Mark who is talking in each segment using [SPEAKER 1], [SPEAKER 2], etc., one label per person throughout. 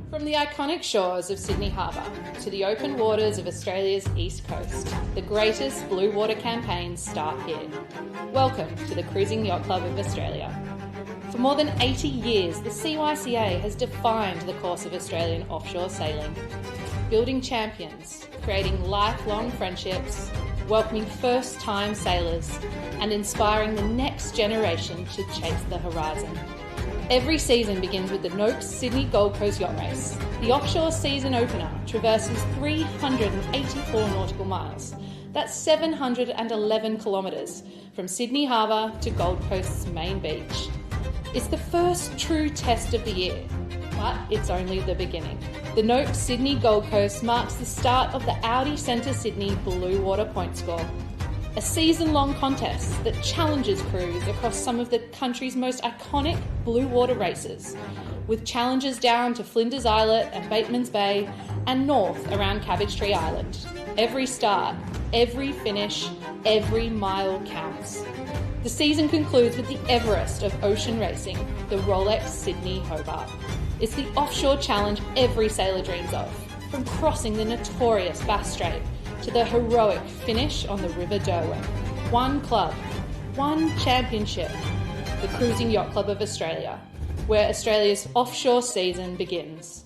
[SPEAKER 1] From the iconic shores of Sydney Harbour to the open waters of Australia's east coast, the greatest blue water campaigns start here. Welcome to the Cruising Yacht Club of Australia. For more than 80 years, the CYCA has defined the course of Australian offshore sailing, building champions, creating lifelong friendships, welcoming first-time sailors, and inspiring the next generation to chase the horizon. Every season begins with the Noakes Sydney Gold Coast Yacht Race. The offshore season opener traverses 384 nautical miles. That's 711 kilometres from Sydney Harbour to Gold Coast's main beach. It's the first true test of the year, but it's only the beginning. The Noakes Sydney Gold Coast marks the start of the Audi Centre Sydney Blue Water Pointscore, a season-long contest that challenges crews across some of the country's most iconic blue water races, with challenges down to Flinders Islet and Bateman's Bay and north around Cabbage Tree Island. Every start, every finish, every mile counts. The season concludes with the Everest of ocean racing, the Rolex Sydney Hobart. It's the offshore challenge every sailor dreams of, from crossing the notorious Bass Strait to the heroic finish on the River Derwent. One club, one championship, the Cruising Yacht Club of Australia, where Australia's offshore season begins.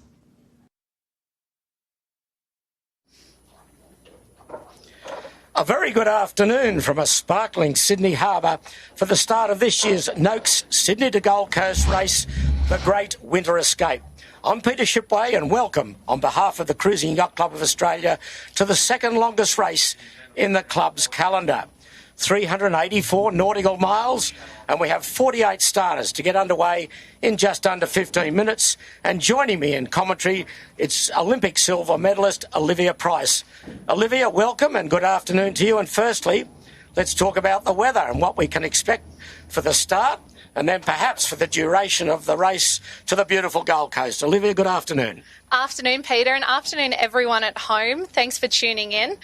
[SPEAKER 2] A very good afternoon from a sparkling Sydney Harbour for the start of this year's Noakes Sydney to Gold Coast race, the Great Winter Escape. I'm Peter Shipway and welcome on behalf of the Cruising Yacht Club of Australia to the second longest race in the club's calendar. 384 nautical miles, and we have 48 starters to get underway in just under 15 minutes. And joining me in commentary, it's Olympic silver medalist Olivia Price. Olivia, welcome and good afternoon to you. And firstly, let's talk about the weather and what we can expect for the start and then perhaps for the duration of the race to the beautiful Gold Coast. Olivia, good afternoon.
[SPEAKER 3] Afternoon, Peter, and afternoon, everyone at home. Thanks for tuning in.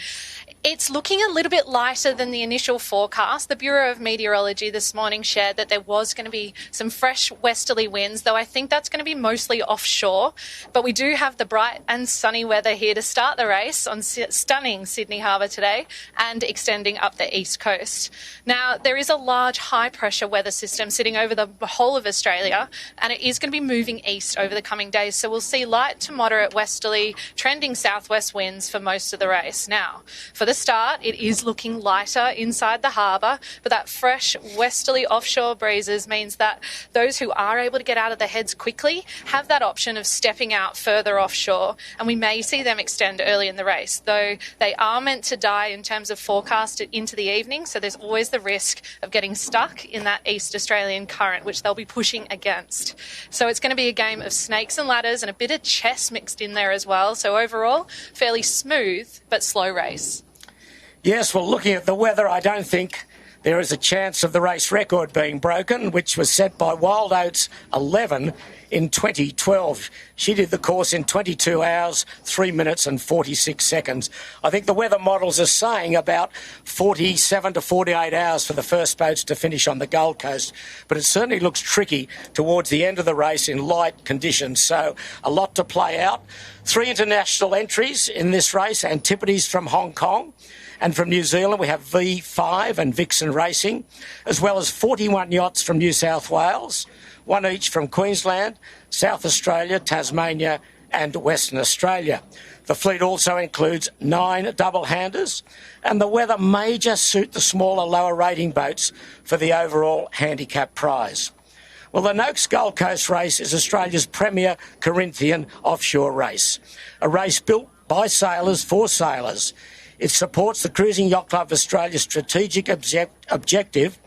[SPEAKER 3] It's looking a little bit lighter than the initial forecast. The Bureau of Meteorology this morning shared that there was going to be some fresh westerly winds, though I think that's going to be mostly offshore. But we do have the bright and sunny weather here to start the race on stunning Sydney Harbour today and extending up the east coast. Now, there is a large high-pressure weather system sitting over the whole of Australia, and it is going to be moving east over the coming days. So we'll see light to moderate westerly, trending southwest winds for most of the race. Now, for the start, it is looking lighter inside the harbour, but that fresh westerly offshore breezes means that those who are able to get out of their heads quickly have that option of stepping out further offshore, and we may see them extend early in the race, though they are meant to die in terms of forecast into the evening, so there's always the risk of getting stuck in that East Australian current, which they'll be pushing against. So it's going to be a game of snakes and ladders and a bit of chess mixed in there as well, so overall, fairly smooth but slow race.
[SPEAKER 2] Yes, well, looking at the weather, I don't think there is a chance of the race record being broken, which was set by Wild Oats 11 in 2012. She did the course in 22 hours, 3 minutes and 46 seconds. I think the weather models are saying about 47 to 48 hours for the first boats to finish on the Gold Coast, but it certainly looks tricky towards the end of the race in light conditions, so a lot to play out. 3 international entries in this race, Antipodes from Hong Kong, and from New Zealand, we have V5 and Vixen Racing, as well as 41 yachts from New South Wales, 1 each from Queensland, South Australia, Tasmania and Western Australia. The fleet also includes 9 double-handers, and the weather may just suit the smaller, lower rating boats for the overall handicap prize. Well, the Noakes Gold Coast race is Australia's premier Corinthian offshore race, a race built by sailors for sailors. It supports the Cruising Yacht Club of Australia's strategic objective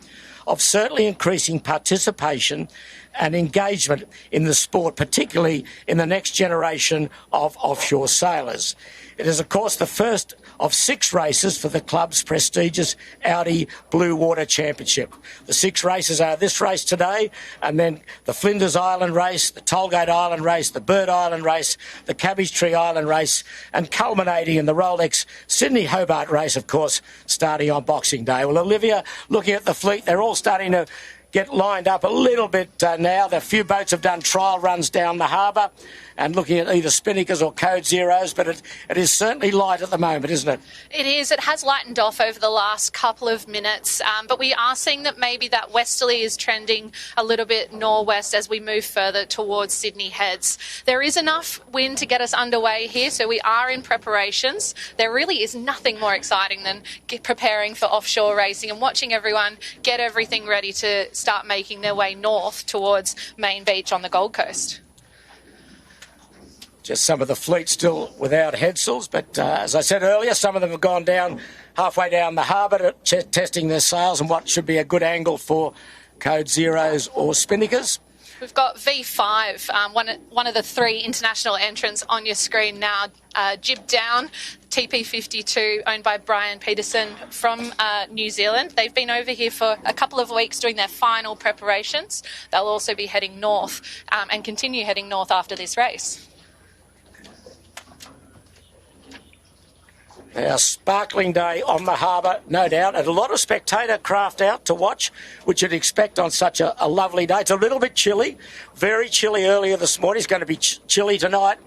[SPEAKER 2] of certainly increasing participation and engagement in the sport, particularly in the next generation of offshore sailors. It is, of course, the first of 6 races for the club's prestigious Audi Blue Water Championship. The 6 races are this race today, and then the Flinders Island race, the Tollgate Island race, the Bird Island race, the Cabbage Tree Island race, and culminating in the Rolex Sydney Hobart race, of course, starting on Boxing Day. Well, Olivia, looking at the fleet, they're all starting to get lined up a little bit now. The few boats have done trial runs down the harbour and looking at either Spinnakers or Code Zeros, but it is certainly light at the moment, isn't it?
[SPEAKER 3] It is. It has lightened off over the last couple of minutes, but we are seeing that maybe that westerly is trending a little bit northwest as we move further towards Sydney Heads. There is enough wind to get us underway here, so we are in preparations. There really is nothing more exciting than preparing for offshore racing and watching everyone get everything ready to start making their way north towards Main Beach on the Gold Coast.
[SPEAKER 2] Just some of the fleet still without headsails, but as I said earlier, some of them have gone down halfway down the harbour testing their sails and what should be a good angle for Code Zeros or Spinnakers.
[SPEAKER 3] We've got V5, one of the three international entrants on your screen now, jib down, TP52, owned by Brian Peterson from New Zealand. They've been over here for a couple of weeks doing their final preparations. They'll also be heading north and continue heading north after this race.
[SPEAKER 2] A sparkling day on the harbour, no doubt, and a lot of spectator craft out to watch, which you'd expect on such a lovely day. It's a little bit chilly, very chilly earlier this morning. It's going to be chilly tonight,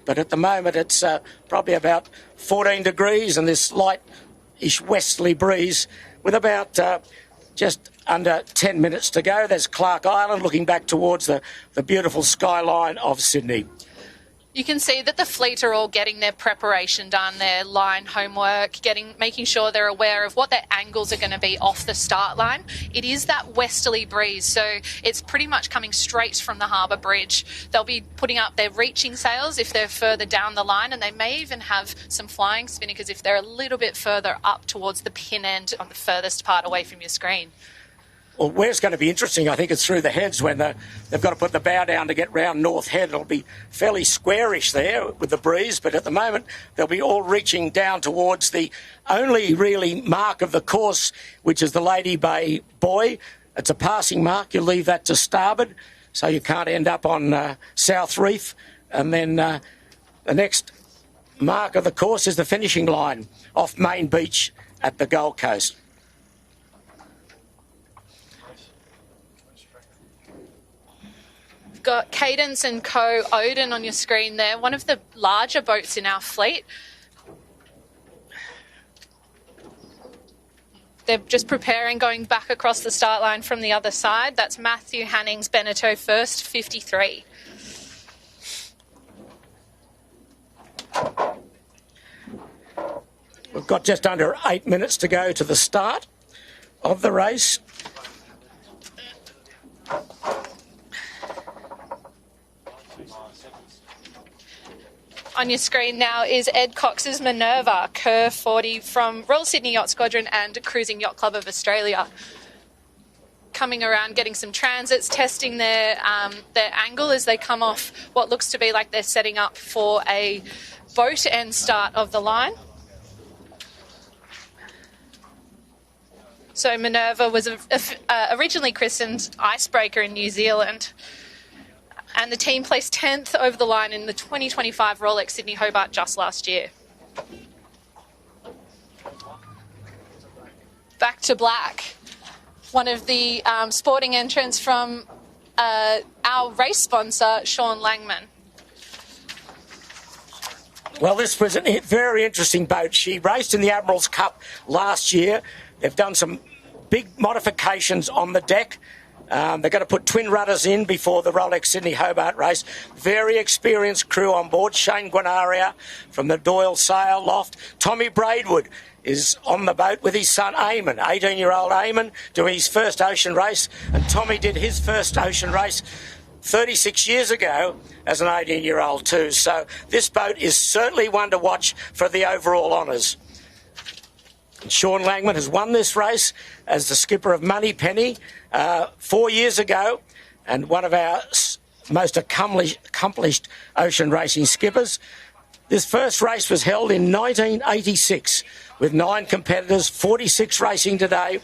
[SPEAKER 2] but at the moment it's probably about 14 degrees and this light-ish westerly breeze with about just under 10 minutes to go. There's Clark Island looking back towards the beautiful skyline of Sydney.
[SPEAKER 3] You can see that the fleet are all getting their preparation done, their line homework, making sure they're aware of what their angles are going to be off the start line. It is that westerly breeze, so it's pretty much coming straight from the harbour bridge. They'll be putting up their reaching sails if they're further down the line, and they may even have some flying Spinnakers if they're a little bit further up towards the pin end on the furthest part away from your screen.
[SPEAKER 2] Well, where it's going to be interesting, I think, it's through the heads when they've got to put the bow down to get round North Head. It'll be fairly squarish there with the breeze, but at the moment they'll be all reaching down towards the only really mark of the course, which is the Lady Bay buoy. It's a passing mark. You leave that to starboard, so you can't end up on South Reef. And then the next mark of the course is the finishing line off Main Beach at the Gold Coast.
[SPEAKER 3] Got Cadence and Co. Odin on your screen there, one of the larger boats in our fleet. They're just preparing, going back across the start line from the other side. That's Matthew Hanning's Beneteau First 53.
[SPEAKER 2] We've got just under 8 minutes to go to the start of the race.
[SPEAKER 3] On your screen now is Ed Cox's Minerva, Kerr 40 from Royal Sydney Yacht Squadron and Cruising Yacht Club of Australia. Coming around, getting some transits, testing their angle as they come off what looks to be like they're setting up for a boat end start of the line. So Minerva was originally christened Icebreaker in New Zealand. And the team placed 10th over the line in the 2025 Rolex Sydney Hobart just last year. Back to black. One of the sporting entrants from our race sponsor, Sean Langman.
[SPEAKER 2] Well, this was a very interesting boat. She raced in the Admiral's Cup last year. They've done some big modifications on the deck. They're going to put twin rudders in before the Rolex Sydney Hobart race. Very experienced crew on board. Shane Guinaria from the Doyle Sail Loft. Tommy Braidwood is on the boat with his son Eamon, 18-year-old Eamon, doing his first ocean race. And Tommy did his first ocean race 36 years ago as an 18-year-old too. So this boat is certainly one to watch for the overall honours. Sean Langman has won this race as the skipper of Moneypenny 4 years ago, and one of our most accomplished ocean racing skippers. This first race was held in 1986 with 9 competitors, 46 racing today.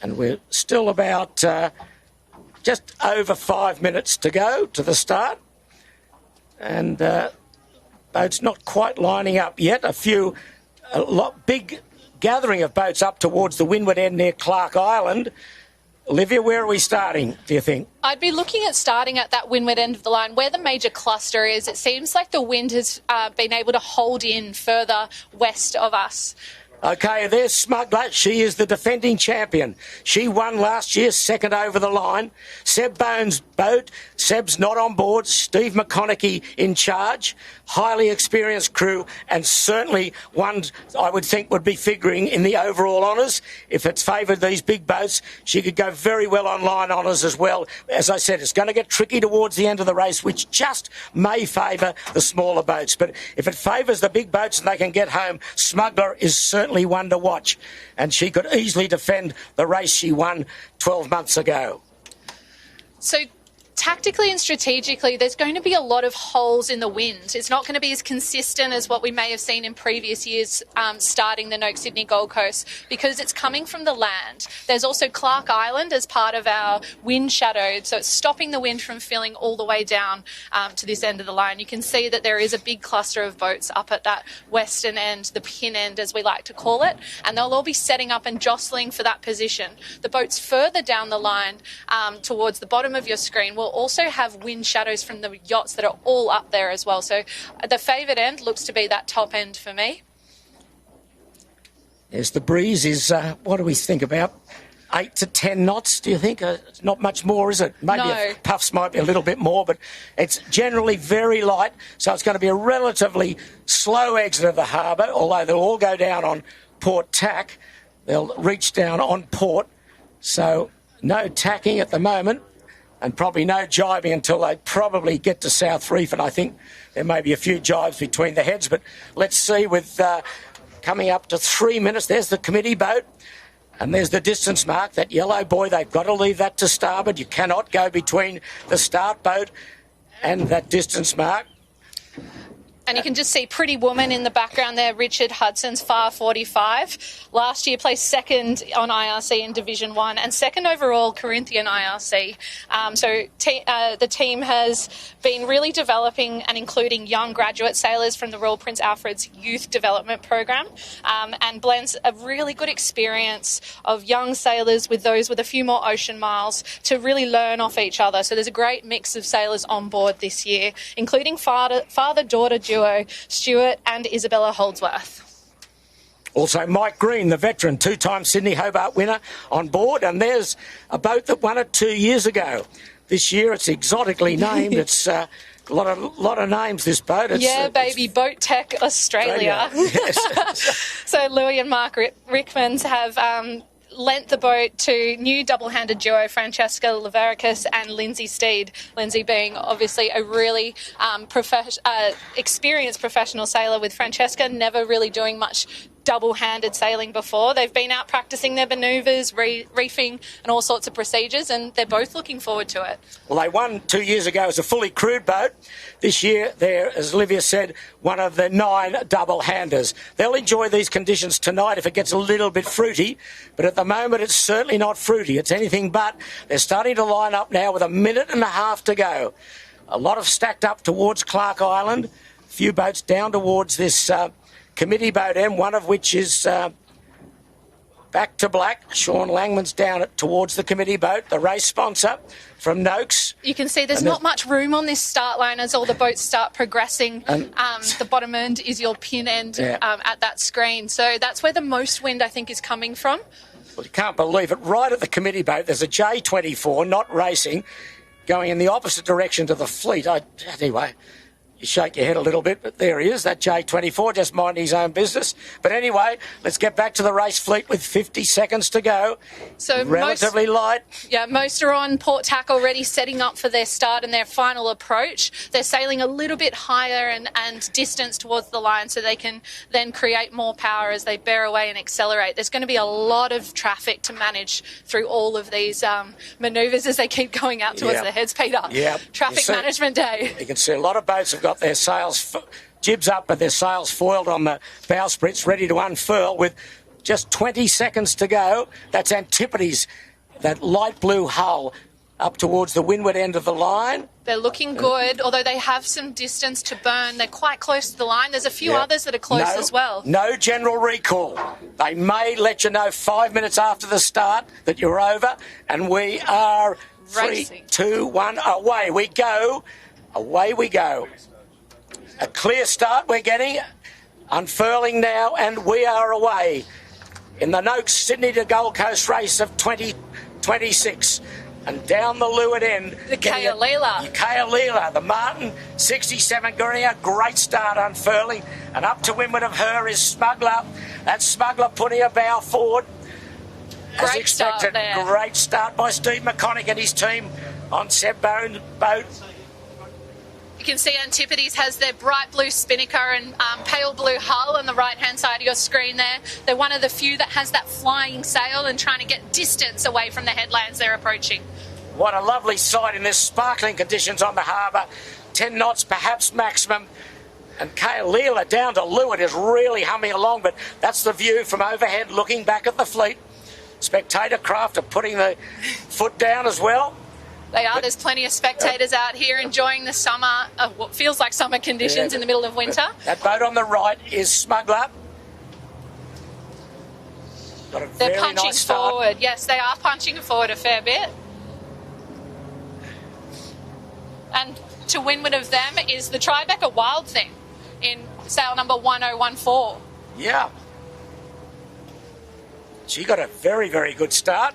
[SPEAKER 2] And we're still about just over 5 minutes to go to the start. And boats not quite lining up yet. A lot big gathering of boats up towards the windward end near Clark Island. Olivia, where are we starting, do you think?
[SPEAKER 3] I'd be looking at starting at that windward end of the line where the major cluster is. It seems like the wind has been able to hold in further west of us.
[SPEAKER 2] OK, there's Smuggler. She is the defending champion. She won last year, second over the line. Seb Bones' boat. Seb's not on board. Steve McConaughey in charge. Highly experienced crew, and certainly one I would think would be figuring in the overall honours. If it's favoured these big boats, she could go very well on line honours as well. As I said, it's going to get tricky towards the end of the race, which just may favour the smaller boats. But if it favours the big boats and they can get home, Smuggler is certainly one to watch. And she could easily defend the race she won 12 months ago.
[SPEAKER 3] So tactically and strategically, there's going to be a lot of holes in the wind. It's not going to be as consistent as what we may have seen in previous years starting the Noakes Sydney Gold Coast because it's coming from the land. There's also Clark Island as part of our wind shadow, so it's stopping the wind from filling all the way down to this end of the line. You can see that there is a big cluster of boats up at that western end, the pin end as we like to call it, and they'll all be setting up and jostling for that position. The boats further down the line towards the bottom of your screen will also have wind shadows from the yachts that are all up there as well. So the favoured end looks to be that top end for me.
[SPEAKER 2] Yes, the breeze is, what do we think about? 8 to 10 knots, do you think? Not much more, is it? Maybe
[SPEAKER 3] No.
[SPEAKER 2] puffs might be a little bit more, but it's generally very light, so it's going to be a relatively slow exit of the harbour, although they'll all go down on port tack. They'll reach down on port, so no tacking at the moment. And probably no jibing until they probably get to South Reef, and I think there may be a few jibes between the heads. But let's see, with coming up to 3 minutes, there's the committee boat, and there's the distance mark, that yellow buoy. They've got to leave that to starboard. You cannot go between the start boat and that distance mark.
[SPEAKER 3] And you can just see Pretty Woman in the background there, Richard Hudson's Far 45. Last year placed second on IRC in Division 1 and second overall Corinthian IRC. The team has been really developing and including young graduate sailors from the Royal Prince Alfred's Youth Development Program and blends a really good experience of young sailors with those with a few more ocean miles to really learn off each other. So there's a great mix of sailors on board this year, including father-daughter duo Stuart and Isabella Holdsworth.
[SPEAKER 2] Also, Mike Green, the veteran, two-time Sydney Hobart winner, on board. And there's a boat that won it 2 years ago. This year it's exotically named. It's a lot of names, this boat.
[SPEAKER 3] Baby, Boat Tech Australia.
[SPEAKER 2] Yes.
[SPEAKER 3] So Louis and Mark Rickmans have lent the boat to new double-handed duo Francesca Levericus and Lindsay Steed. Lindsay being obviously a really experienced professional sailor, with Francesca never really doing much double-handed sailing before. They've been out practicing their manoeuvres, reefing and all sorts of procedures, and they're both looking forward to it.
[SPEAKER 2] Well, they won 2 years ago as a fully crewed boat. This year, they're, as Olivia said, one of the 9 double-handers. They'll enjoy these conditions tonight if it gets a little bit fruity, but at the moment it's certainly not fruity. It's anything but. They're starting to line up now with 1.5 minutes to go. A lot of stacked up towards Clark Island. A few boats down towards this committee boat end, one of which is back to black. Sean Langman's down towards the committee boat, the race sponsor from Noakes.
[SPEAKER 3] You can see there's not much room on this start line as all the boats start progressing. The bottom end is your pin end at that screen. So that's where the most wind, I think, is coming from.
[SPEAKER 2] Well, you can't believe it. Right at the committee boat, there's a J24, not racing, going in the opposite direction to the fleet. Anyway, you shake your head a little bit, but there he is, that J24, just minding his own business. But anyway, let's get back to the race fleet with 50 seconds to go.
[SPEAKER 3] So
[SPEAKER 2] relatively light.
[SPEAKER 3] Yeah, most are on port tack already, setting up for their start and their final approach. They're sailing a little bit higher and distance towards the line so they can then create more power as they bear away and accelerate. There's going to be a lot of traffic to manage through all of these manoeuvres as they keep going out towards the heads, Peter.
[SPEAKER 2] Yeah.
[SPEAKER 3] Traffic management day.
[SPEAKER 2] You can see a lot of boats have got their sails jibs up and their sails foiled on the bowsprits, ready to unfurl with just 20 seconds to go. That's Antipodes, that light blue hull, up towards the windward end of the line.
[SPEAKER 3] They're looking good, although they have some distance to burn. They're quite close to the line. There's a few others that are close as well.
[SPEAKER 2] No general recall. They may let you know 5 minutes after the start that you're over, and we are
[SPEAKER 3] racing.
[SPEAKER 2] 3, 2, 1, away we go. Away we go. A clear start we're getting, unfurling now, and we are away in the Noakes Sydney to Gold Coast race of 2026. And down the leeward end,
[SPEAKER 3] the
[SPEAKER 2] Kaolila, the Martin 67 Guerrier, great start unfurling, and up to windward of her is Smuggler. That's Smuggler putting a bow forward. As
[SPEAKER 3] great
[SPEAKER 2] expected,
[SPEAKER 3] start there.
[SPEAKER 2] Great start by Steve McConaughey and his team on Seb Bone boat.
[SPEAKER 3] You can see Antipodes has their bright blue spinnaker and pale blue hull on the right-hand side of your screen there. They're one of the few that has that flying sail and trying to get distance away from the headlands they're approaching.
[SPEAKER 2] What a lovely sight in this sparkling conditions on the harbour. 10 knots perhaps maximum. And Kaolila down to leeward is really humming along, but that's the view from overhead looking back at the fleet. Spectator craft are putting the foot down as well.
[SPEAKER 3] They are. There's plenty of spectators out here enjoying the summer, what feels like summer conditions in the middle of winter.
[SPEAKER 2] That boat on the right is Smuggler. Got a
[SPEAKER 3] They're
[SPEAKER 2] very
[SPEAKER 3] punching
[SPEAKER 2] nice start.
[SPEAKER 3] forward. Yes, they are punching forward a fair bit. And to windward of them is the Tribeca Wild Thing in sail number 1014.
[SPEAKER 2] Yeah. She got a very, very good start.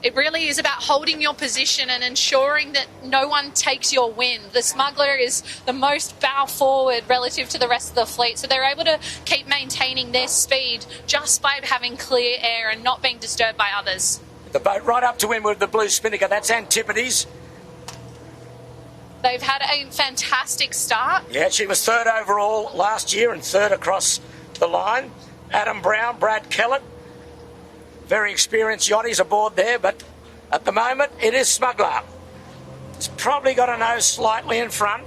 [SPEAKER 3] It really is about holding your position and ensuring that no one takes your wind. The Smuggler is the most bow forward relative to the rest of the fleet, so they're able to keep maintaining their speed just by having clear air and not being disturbed by others.
[SPEAKER 2] The boat right up to windward of the blue spinnaker, that's Antipodes.
[SPEAKER 3] They've had a fantastic start.
[SPEAKER 2] Yeah, she was third overall last year and third across the line. Adam Brown, Brad Kellett, very experienced yachties aboard there, but at the moment it is Smuggler. It's probably got a nose slightly in front.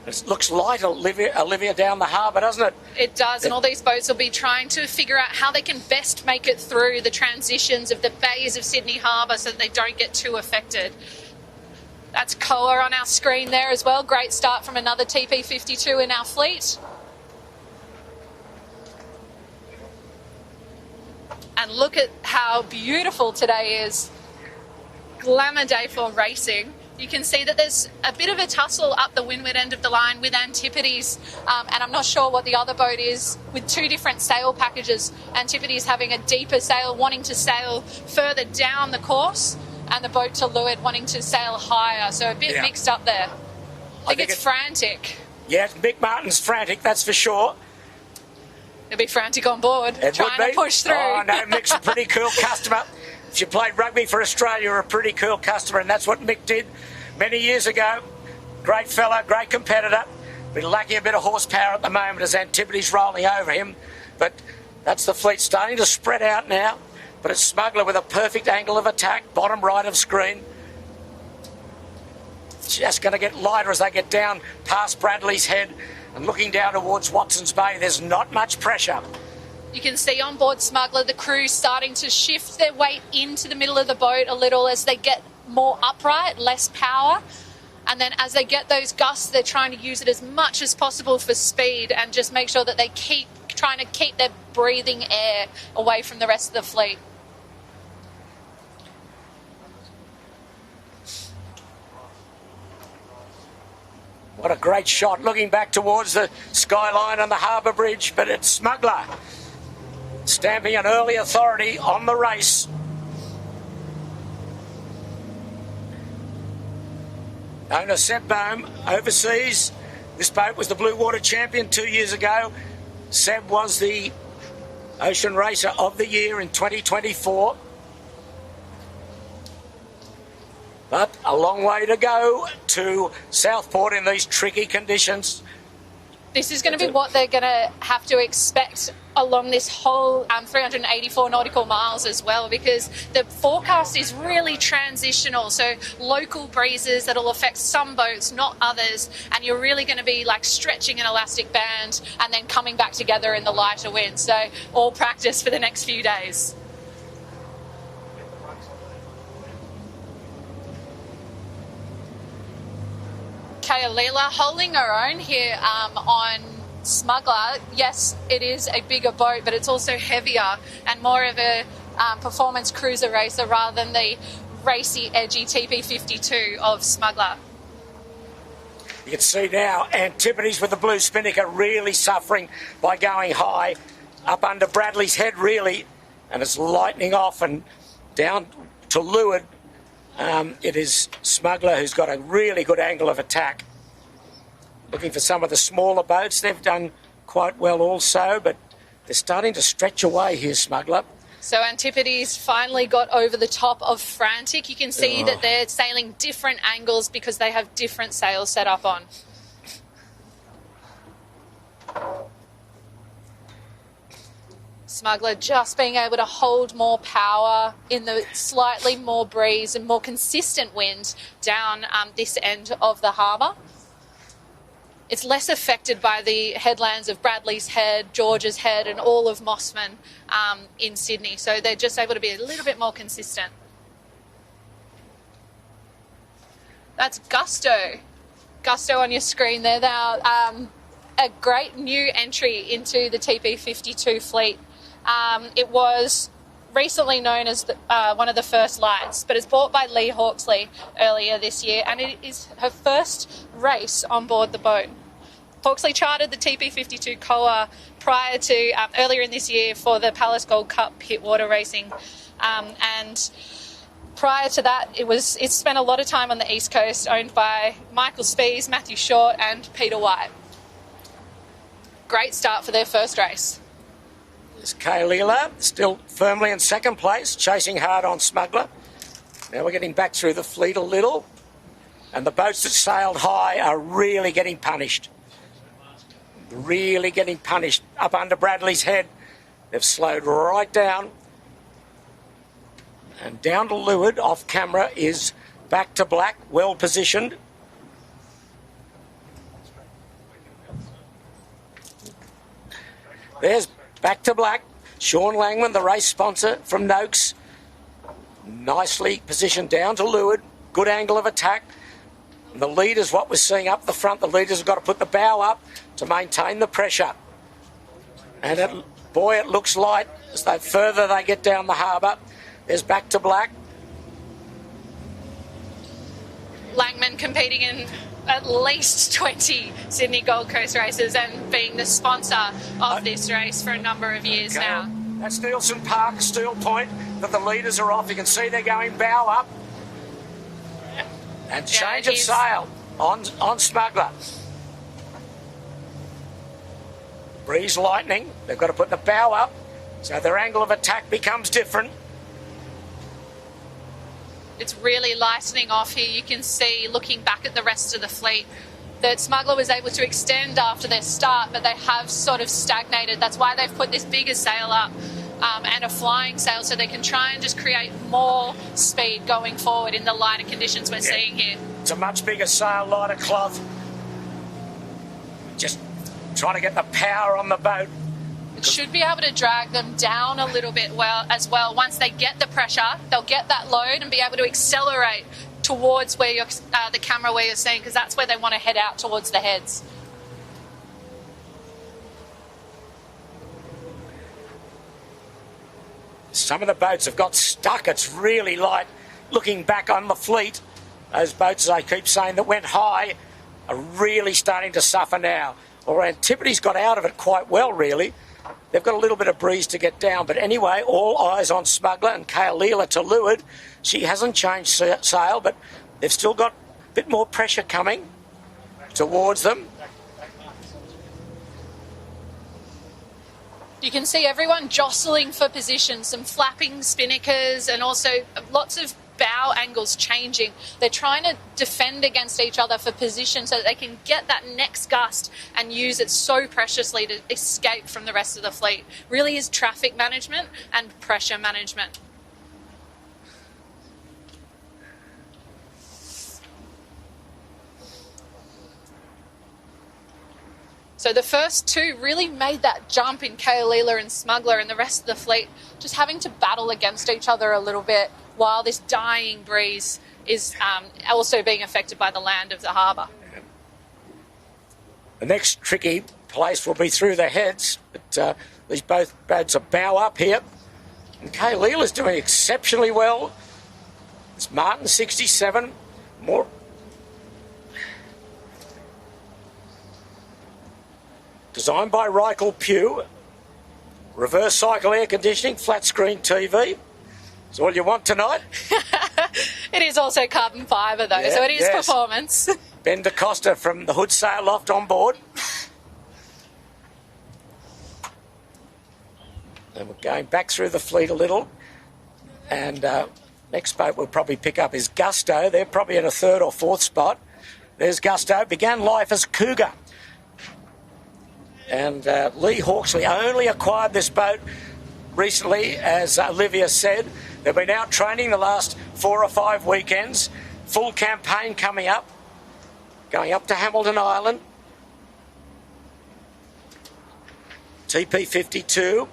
[SPEAKER 2] It looks light, Olivia down the harbour, doesn't it?
[SPEAKER 3] It does, and all these boats will be trying to figure out how they can best make it through the transitions of the bays of Sydney Harbour so that they don't get too affected. That's Koa on our screen there as well. Great start from another TP52 in our fleet. And look at how beautiful today is. Glamour day for racing. You can see that there's a bit of a tussle up the windward end of the line with Antipodes, and I'm not sure what the other boat is, with two different sail packages. Antipodes having a deeper sail, wanting to sail further down the course, and the boat to leeward wanting to sail higher, so a bit mixed up there. I think it's frantic.
[SPEAKER 2] Yeah, Mick Martin's frantic, that's for sure.
[SPEAKER 3] He'll be frantic on board, trying to push through.
[SPEAKER 2] Oh, no, Mick's a pretty cool customer. If you played rugby for Australia, you're a pretty cool customer, and that's what Mick did many years ago. Great fella, great competitor, but lacking a bit of horsepower at the moment as Antipodes rolling over him. But that's the fleet starting to spread out now. But it's Smuggler with a perfect angle of attack, bottom right of screen. Just going to get lighter as they get down past Bradley's Head and looking down towards Watson's Bay. There's not much pressure.
[SPEAKER 3] You can see on board Smuggler the crew starting to shift their weight into the middle of the boat a little as they get more upright, less power. And then as they get those gusts, they're trying to use it as much as possible for speed and just make sure that they keep trying to keep their breathing air away from the rest of the fleet.
[SPEAKER 2] What a great shot, looking back towards the skyline and the harbour bridge, but it's Smuggler stamping an early authority on the race. Owner Seb Bohm, overseas. This boat was the Blue Water champion 2 years ago. Seb was the Ocean Racer of the Year in 2024. But a long way to go to Southport in these tricky conditions.
[SPEAKER 3] This is going to be what they're going to have to expect along this whole 384 nautical miles as well, because the forecast is really transitional. So local breezes that'll affect some boats, not others, and you're really going to be like stretching an elastic band and then coming back together in the lighter wind. So all practice for the next few days. Kaya Leela holding her own here on Smuggler. Yes, it is a bigger boat, but it's also heavier and more of a performance cruiser racer rather than the racy, edgy TP52 of Smuggler.
[SPEAKER 2] You can see now Antipodes with the blue spinnaker really suffering by going high up under Bradley's head, really, and it's lightning off and down to leeward. It is Smuggler who's got a really good angle of attack. Looking for some of the smaller boats. They've done quite well also, but they're starting to stretch away here, Smuggler.
[SPEAKER 3] So Antipodes finally got over the top of Frantic. You can see that they're sailing different angles because they have different sails set up on. Smuggler just being able to hold more power in the slightly more breeze and more consistent wind down this end of the harbour. It's less affected by the headlands of Bradley's Head, George's Head and all of Mossman in Sydney. So they're just able to be a little bit more consistent. That's Gusto. Gusto on your screen there. They're a great new entry into the TP52 fleet. It was recently known as one of the first lights, but it's bought by Lee Hawksley earlier this year, and it is her first race on board the boat. Hawksley chartered the TP52 Koa prior to earlier in this year for the Palace Gold Cup pit water racing, and prior to that it spent a lot of time on the East Coast, owned by Michael Spees, Matthew Short and Peter White. Great start for their first race.
[SPEAKER 2] There's Kailila, still firmly in second place, chasing hard on Smuggler. Now we're getting back through the fleet a little, and the boats that sailed high are really getting punished. Really getting punished up under Bradley's Head. They've slowed right down. And down to leeward, off camera, is Back to Black, well positioned. There's Back to Black. Sean Langman, the race sponsor from Noakes. Nicely positioned down to leeward. Good angle of attack. And the leaders, what we're seeing up the front, the leaders have got to put the bow up to maintain the pressure. And it looks light as further they get down the harbour. There's Back to Black.
[SPEAKER 3] Langman competing in at least 20 Sydney Gold Coast races and being the sponsor of this race for a number of years now.
[SPEAKER 2] That's Nielsen Park, Steel Point, that the leaders are off. You can see they're going bow up. And change of sail on Smuggler. Breeze lightning. They've got to put the bow up, so their angle of attack becomes different.
[SPEAKER 3] It's really lightening off here. You can see, looking back at the rest of the fleet, that Smuggler was able to extend after their start, but they have sort of stagnated. That's why they've put this bigger sail up and a flying sail, so they can try and just create more speed going forward in the lighter conditions we're seeing here.
[SPEAKER 2] It's a much bigger sail, lighter cloth. Just trying to get the power on the boat.
[SPEAKER 3] It should be able to drag them down a little bit as well. Once they get the pressure, they'll get that load and be able to accelerate towards where the camera where you're seeing, because that's where they want to head out towards the heads.
[SPEAKER 2] Some of the boats have got stuck. It's really light. Looking back on the fleet, those boats, as I keep saying, that went high are really starting to suffer now. Or Antipodes got out of it quite well, really. They've got a little bit of breeze to get down. But anyway, all eyes on Smuggler and Kailila to leeward. She hasn't changed sail, but they've still got a bit more pressure coming towards them.
[SPEAKER 3] You can see everyone jostling for position, some flapping spinnakers and also lots of bow angles changing. They're trying to defend against each other for position so that they can get that next gust and use it so preciously to escape from the rest of the fleet. Really is traffic management and pressure management. So the first two really made that jump in Kailila and Smuggler, and the rest of the fleet just having to battle against each other a little bit while this dying breeze is also being affected by the land of the harbour.
[SPEAKER 2] The next tricky place will be through the heads, but these both boats are bow up here. And Kay Leela's doing exceptionally well. It's Martin 67. More. Designed by Reichel Pugh. Reverse cycle air conditioning, flat screen TV. It's all you want tonight.
[SPEAKER 3] It is also carbon fibre though,
[SPEAKER 2] Yeah,
[SPEAKER 3] so it is
[SPEAKER 2] yes.
[SPEAKER 3] performance.
[SPEAKER 2] Ben DaCosta from the Hood Sail Loft on board. And we're going back through the fleet a little. And next boat we'll probably pick up is Gusto. They're probably in a third or fourth spot. There's Gusto. Began life as Cougar. And Lee Hawksley only acquired this boat recently, as Olivia said. They've been out training the last 4 or 5 weekends. Full campaign coming up. Going up to Hamilton Island. TP52.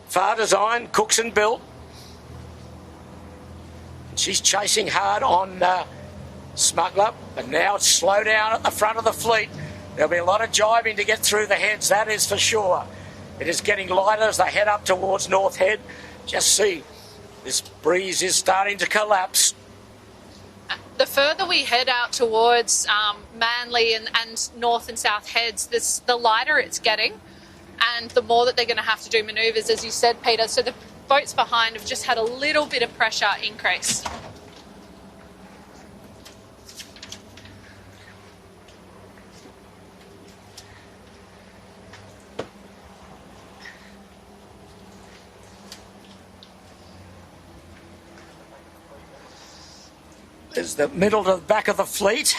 [SPEAKER 2] Far design, Cookson built. She's chasing hard on Smuggler, but now it's slow down at the front of the fleet. There'll be a lot of jibing to get through the heads, that is for sure. It is getting lighter as they head up towards North Head. Just see, this breeze is starting to collapse.
[SPEAKER 3] The further we head out towards Manly and North and South Heads, the lighter it's getting, and the more that they're going to have to do manoeuvres, as you said, Peter. So the boats behind have just had a little bit of pressure increase.
[SPEAKER 2] There's the middle to the back of the fleet.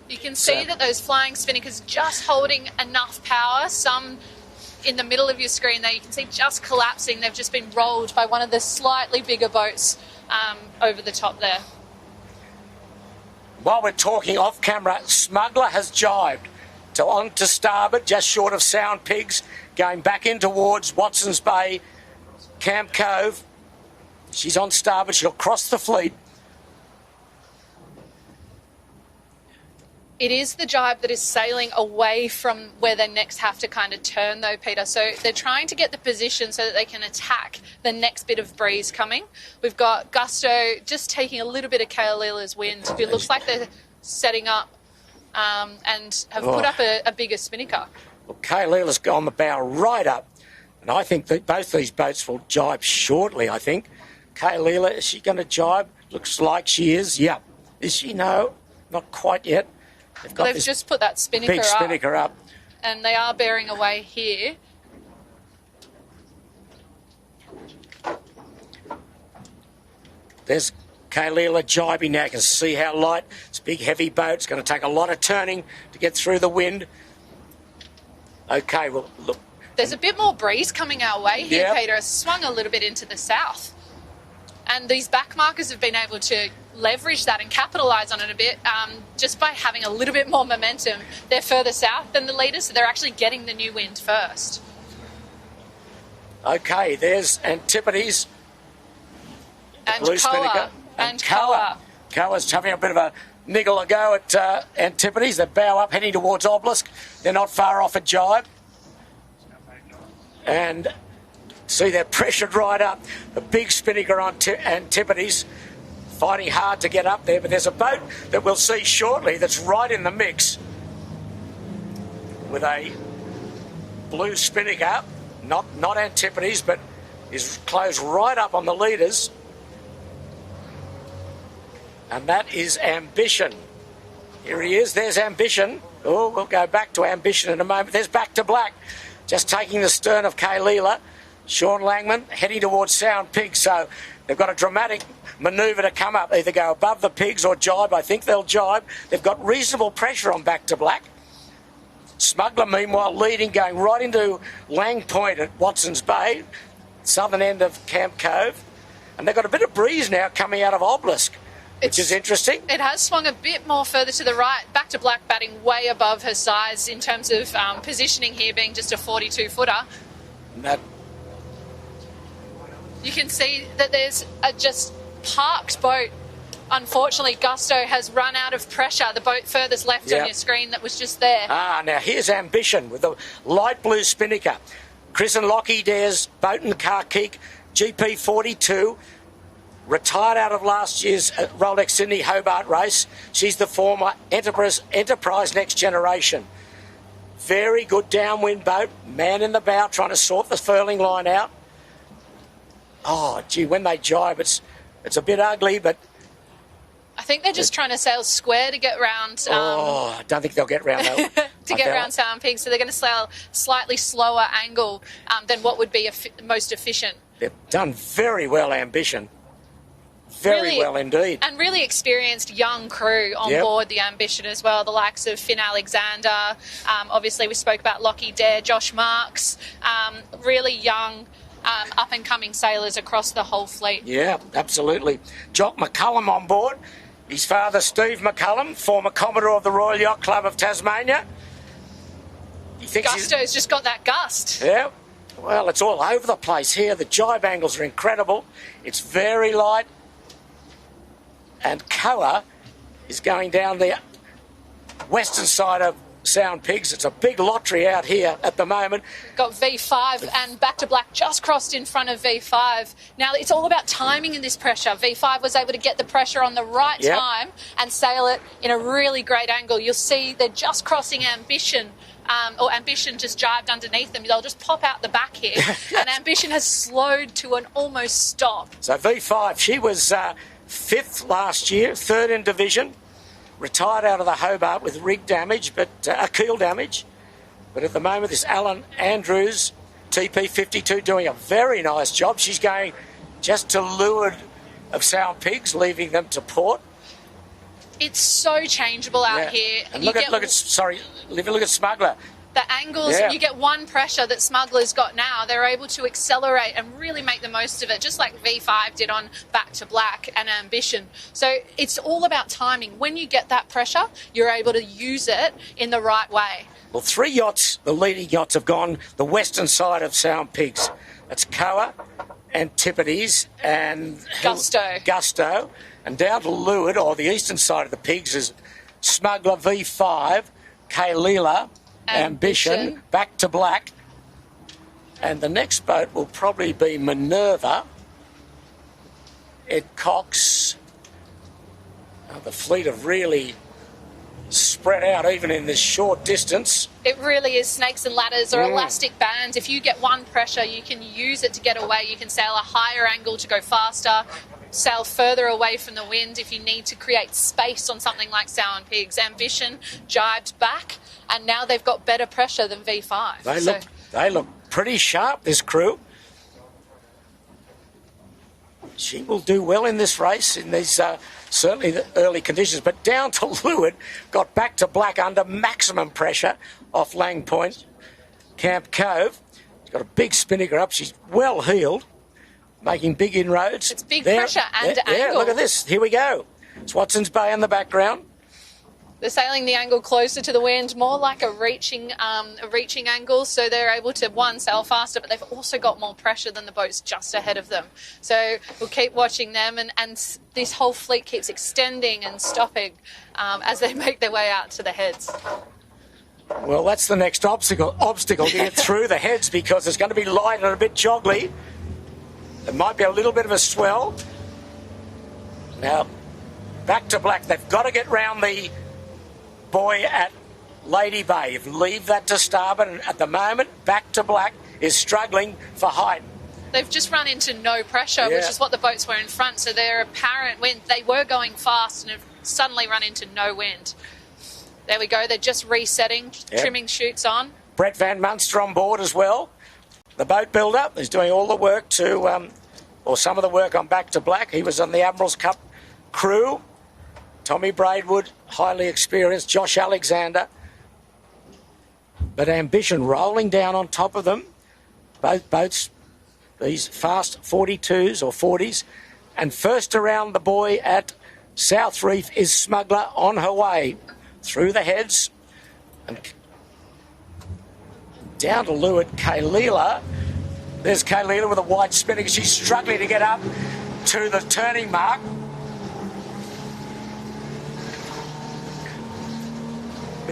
[SPEAKER 3] You can see that those flying spinnakers just holding enough power. Some in the middle of your screen there, you can see just collapsing. They've just been rolled by one of the slightly bigger boats over the top there.
[SPEAKER 2] While we're talking off camera, Smuggler has jibed on to starboard, just short of Sound Pigs, going back in towards Watson's Bay, Camp Cove. She's on starboard, she'll cross the fleet.
[SPEAKER 3] It is the jibe that is sailing away from where they next have to kind of turn, though, Peter. So they're trying to get the position so that they can attack the next bit of breeze coming. We've got Gusto just taking a little bit of Kaolila's wind. It looks like they're setting up and have put up a bigger spinnaker.
[SPEAKER 2] Well, Kaolila's gone the bow right up. And I think that both these boats will jibe shortly, I think. Kaolila, is she going to jibe? Looks like she is. Yep. Is she? No, not quite yet.
[SPEAKER 3] They've just put that
[SPEAKER 2] big spinnaker up.
[SPEAKER 3] And they are bearing away here.
[SPEAKER 2] There's Kaolila jibing now. You can see how light. It's a big, heavy boat. It's going to take a lot of turning to get through the wind. Okay, well, look.
[SPEAKER 3] There's a bit more breeze coming our way here,
[SPEAKER 2] Yep.
[SPEAKER 3] Peter. It's swung a little bit into the south. And these back markers have been able to leverage that and capitalise on it a bit just by having a little bit more momentum. They're further south than the leaders, so they're actually getting the new wind first.
[SPEAKER 2] Okay, there's Antipodes.
[SPEAKER 3] And
[SPEAKER 2] Blue
[SPEAKER 3] Koa.
[SPEAKER 2] spinnaker.
[SPEAKER 3] And Koa.
[SPEAKER 2] Koa's having a bit of a niggle a go at Antipodes. They bow up, heading towards Obelisk. They're not far off a jibe. And see, they're pressured right up. The big spinnaker on Antipodes, fighting hard to get up there. But there's a boat that we'll see shortly that's right in the mix with a blue spinnaker, not Antipodes, but is closed right up on the leaders. And that is Ambition. Here he is. There's Ambition. Oh, we'll go back to Ambition in a moment. There's Back to Black, just taking the stern of Kaolila. Sean Langman heading towards Sound Pigs. So they've got a dramatic manoeuvre to come up. Either go above the pigs or jibe. I think they'll jibe. They've got reasonable pressure on Back to Black. Smuggler, meanwhile, leading, going right into Lang Point at Watson's Bay, southern end of Camp Cove. And they've got a bit of breeze now coming out of Obelisk, which is interesting.
[SPEAKER 3] It has swung a bit more further to the right. Back to Black batting way above her size in terms of positioning here, being just a 42-footer.
[SPEAKER 2] That
[SPEAKER 3] You can see that there's a just parked boat Unfortunately, Gusto has run out of pressure. The boat furthest left on your screen that was just there.
[SPEAKER 2] Now here's Ambition with the light blue spinnaker. Chris and Lockie Dares, boat and car kick, GP 42. Retired out of last year's Rolex Sydney Hobart race. She's the former Enterprise Next Generation. Very good downwind boat. Man in the bow trying to sort the furling line out. Oh, gee, when they jibe, it's a bit ugly, but...
[SPEAKER 3] I think they're just trying to sail square to get round...
[SPEAKER 2] I don't think they'll get round that.
[SPEAKER 3] to get round Sound Pig, so they're going to sail slightly slower angle than what would be most efficient.
[SPEAKER 2] They've done very well, Ambition. Very well indeed.
[SPEAKER 3] And really experienced young crew on board the Ambition as well, the likes of Finn Alexander. Obviously, we spoke about Lockie Dare, Josh Marks. Really young, up-and-coming sailors across the whole fleet. Yeah, absolutely. Jock McCullum on board. His father, Steve McCullum, former Commodore of the Royal Yacht Club of Tasmania. Gusto's just got that gust.
[SPEAKER 2] Yeah. Well, it's all over the place here. The jibe angles are incredible. It's very light. And Koa is going down the western side of Sound Pigs. It's a big lottery out here at the moment.
[SPEAKER 3] Got V5 and Back to Black just crossed in front of V5. Now, it's all about timing in this pressure. V5 was able to get the pressure on the right time and sail it in a really great angle. You'll see they're just crossing Ambition. Or Ambition just jibed underneath them. They'll just pop out the back here. And Ambition has slowed to an almost stop.
[SPEAKER 2] So V5, she was... fifth last year, third in division, retired out of the Hobart with rig damage, but keel damage. But at the moment, this Alan Andrews, TP52, doing a very nice job. She's going just to leeward of Sound Pigs, leaving them to port.
[SPEAKER 3] It's so changeable out here.
[SPEAKER 2] And look at Smuggler.
[SPEAKER 3] The angles, you get one pressure that Smuggler's got now, they're able to accelerate and really make the most of it, just like V5 did on Back to Black and Ambition. So it's all about timing. When you get that pressure, you're able to use it in the right way.
[SPEAKER 2] Well, 3 yachts, the leading yachts, have gone the western side of Sound Pigs. That's Koa, Antipodes and... Gusto. And down to leeward, or the eastern side of the Pigs, is Smuggler, V5, Kailila, Ambition, Back to Black, and the next boat will probably be Minerva, Ed Cox. The fleet have really spread out even in this short distance.
[SPEAKER 3] It really is snakes and ladders or elastic bands. If you get one pressure, you can use it to get away. You can sail a higher angle to go faster, sail further away from the wind if you need to create space on something like Sound Pigs. Ambition jibed back, and now they've got better pressure than V5.
[SPEAKER 2] They look pretty sharp, this crew. She will do well in this race, in these certainly the early conditions. But down to leeward, got Back to Black under maximum pressure off Lang Point, Camp Cove. She's got a big spinnaker up. She's well heeled, making big inroads.
[SPEAKER 3] It's big pressure and angle.
[SPEAKER 2] Yeah, look at this. Here we go. It's Watson's Bay in the background.
[SPEAKER 3] They're sailing the angle closer to the wind, more like a reaching angle, so they're able to, one, sail faster, but they've also got more pressure than the boats just ahead of them. So we'll keep watching them, and this whole fleet keeps extending and stopping as they make their way out to the heads.
[SPEAKER 2] Well, that's the next obstacle to get through the heads, because it's going to be light and a bit joggly. There might be a little bit of a swell. Now, Back to Black, they've got to get round the buoy at Lady Bay. Leave that to starboard, and at the moment, Back to Black is struggling for height.
[SPEAKER 3] They've just run into no pressure, which is what the boats were in front, so their apparent wind, they were going fast and have suddenly run into no wind. There we go, they're just resetting, trimming chutes on.
[SPEAKER 2] Brett Van Munster on board as well. The boat builder is doing all the work or some of the work on Back to Black. He was on the Admiral's Cup crew. Tommy Braidwood, highly experienced. Josh Alexander. But Ambition rolling down on top of them. Both boats, these fast 42s or 40s. And first around the buoy at South Reef is Smuggler on her way through the heads. And down to leeward, Kailila. There's Kailila with a white spinnaker. She's struggling to get up to the turning mark.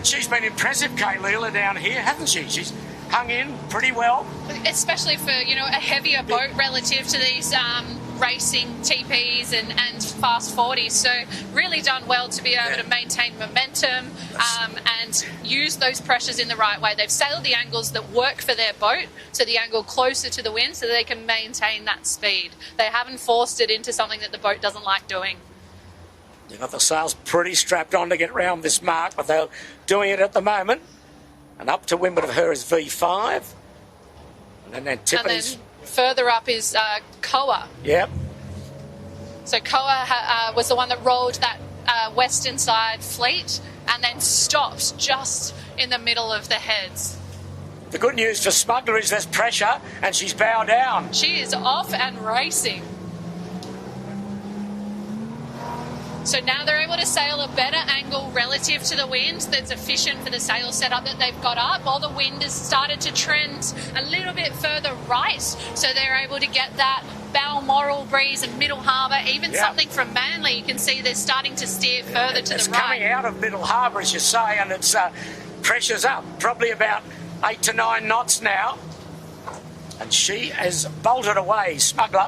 [SPEAKER 2] she's been impressive, Kay Leela, down here, hasn't she? She's hung in pretty well.
[SPEAKER 3] Especially for, you know, a heavier boat relative to these racing TPs and fast 40s. So really done well to be able to maintain momentum and use those pressures in the right way. They've sailed the angles that work for their boat, so the angle closer to the wind so they can maintain that speed. They haven't forced it into something that the boat doesn't like doing.
[SPEAKER 2] They've got the sails pretty strapped on to get round this mark, but they're doing it at the moment. And up to windward of her is V5. And then Tiffany's...
[SPEAKER 3] And then further up is Koa.
[SPEAKER 2] Yep.
[SPEAKER 3] So Koa was the one that rolled that western side fleet and then stopped just in the middle of the heads.
[SPEAKER 2] The good news for Smuggler is there's pressure and she's bow down.
[SPEAKER 3] She is off and racing. So now they're able to sail a better angle relative to the wind that's efficient for the sail setup that they've got up, while the wind has started to trend a little bit further right. So they're able to get that Balmoral breeze and Middle Harbour, even something from Manly. You can see they're starting to steer further to the right.
[SPEAKER 2] It's coming out of Middle Harbour, as you say, and it's pressure's up, probably about 8 to 9 knots now. And she has bolted away, Smuggler.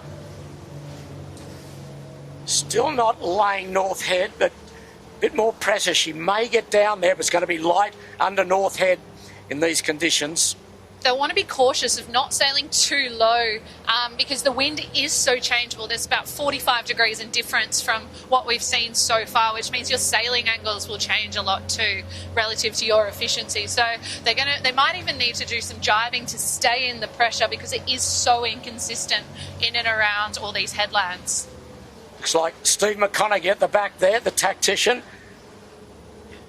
[SPEAKER 2] Still not laying North Head, but a bit more pressure. She may get down there, but it's going to be light under North Head in these conditions.
[SPEAKER 3] They'll want to be cautious of not sailing too low because the wind is so changeable. There's about 45 degrees in difference from what we've seen so far, which means your sailing angles will change a lot too relative to your efficiency. So they might even need to do some jibing to stay in the pressure because it is so inconsistent in and around all these headlands.
[SPEAKER 2] Looks like Steve McConaughey at the back there, the tactician.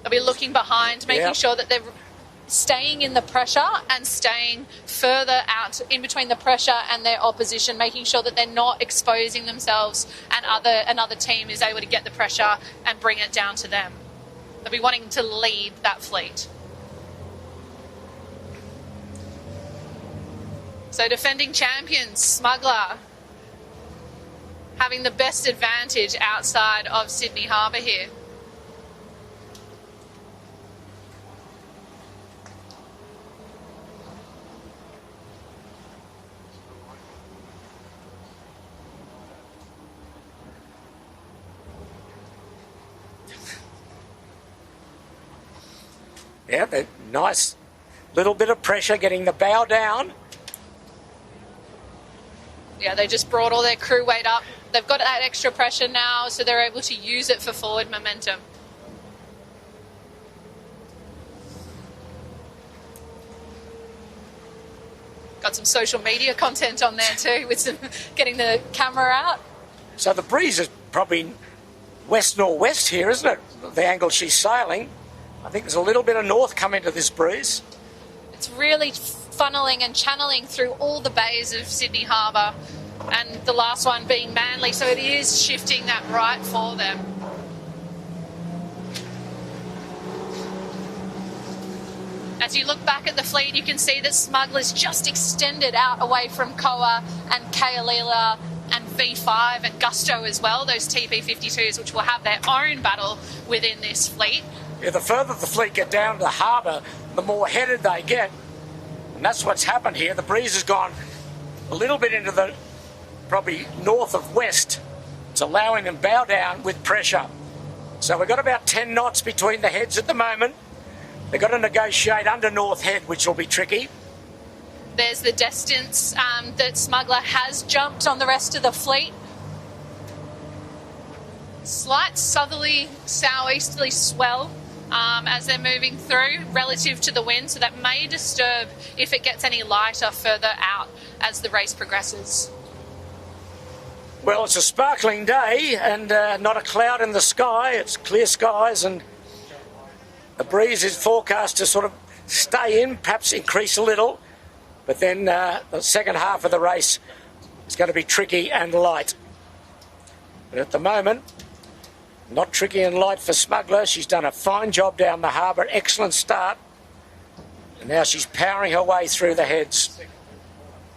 [SPEAKER 3] They'll be looking behind, making sure that they're staying in the pressure and staying further out in between the pressure and their opposition, making sure that they're not exposing themselves and another team is able to get the pressure and bring it down to them. They'll be wanting to lead that fleet. So defending champions, Smuggler, having the best advantage outside of Sydney Harbour here.
[SPEAKER 2] Yeah, nice little bit of pressure getting the bow down.
[SPEAKER 3] Yeah, they just brought all their crew weight up. They've got that extra pressure now, so they're able to use it for forward momentum. Got some social media content on there too, with some getting the camera out.
[SPEAKER 2] So the breeze is probably west-northwest here, isn't it? The angle she's sailing. I think there's a little bit of north coming to this breeze.
[SPEAKER 3] It's really funneling and channeling through all the bays of Sydney Harbour, and the last one being Manly, so it is shifting that right for them. As you look back at the fleet, you can see that Smuggler's just extended out away from Koa and Kailila and V5 and Gusto as well, those TP52s, which will have their own battle within this fleet.
[SPEAKER 2] Yeah, the further the fleet get down to the harbour, the more headed they get. And that's what's happened here. The breeze has gone a little bit into the probably north of west. It's allowing them bow down with pressure. So we've got about 10 knots between the heads at the moment. They've got to negotiate under North Head, which will be tricky.
[SPEAKER 3] There's the distance that Smuggler has jumped on the rest of the fleet. Slight southerly, southeasterly swell as they're moving through relative to the wind, so that may disturb if it gets any lighter further out as the race progresses.
[SPEAKER 2] Well, it's a sparkling day and not a cloud in the sky. It's clear skies and the breeze is forecast to sort of stay in, perhaps increase a little. But then the second half of the race is going to be tricky and light. But at the moment, not tricky and light for Smuggler. She's done a fine job down the harbour. Excellent start. And now she's powering her way through the heads.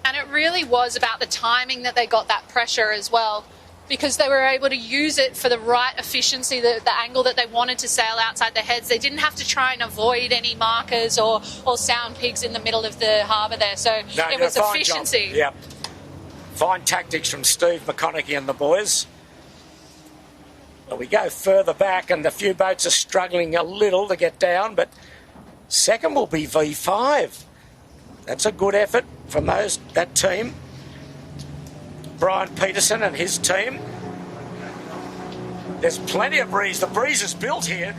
[SPEAKER 3] And it really was about the timing that they got that pressure as well. because they were able to use it for the right efficiency, the angle that they wanted to sail outside their heads. They didn't have to try and avoid any markers or sound pigs in the middle of the harbour there. So it was efficiency.
[SPEAKER 2] Yeah. Fine tactics from Steve McConaughey and the boys. Well, we go further back and a few boats are struggling a little to get down, but second will be V5. That's a good effort from that team. Brian Peterson and his team. There's plenty of breeze. The breeze is built here.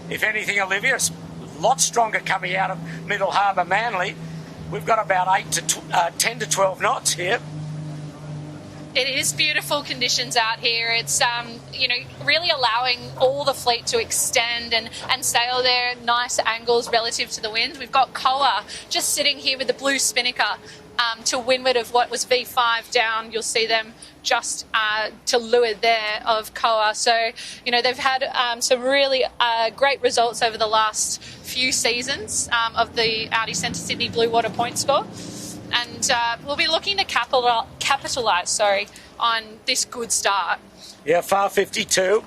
[SPEAKER 2] If anything, Olivia, it's a lot stronger coming out of Middle Harbour Manly. We've got about 10 to 12 knots here.
[SPEAKER 3] It is beautiful conditions out here. It's, really allowing all the fleet to extend and sail their nice angles relative to the wind. We've got Koa just sitting here with the blue spinnaker to windward of what was V5 down. You'll see them just to leeward there of Koa. So, they've had some really great results over the last few seasons of the Audi Centre Sydney Blue Water Pointscore. And we'll be looking to capitalise on this good start.
[SPEAKER 2] Yeah, FAR 52,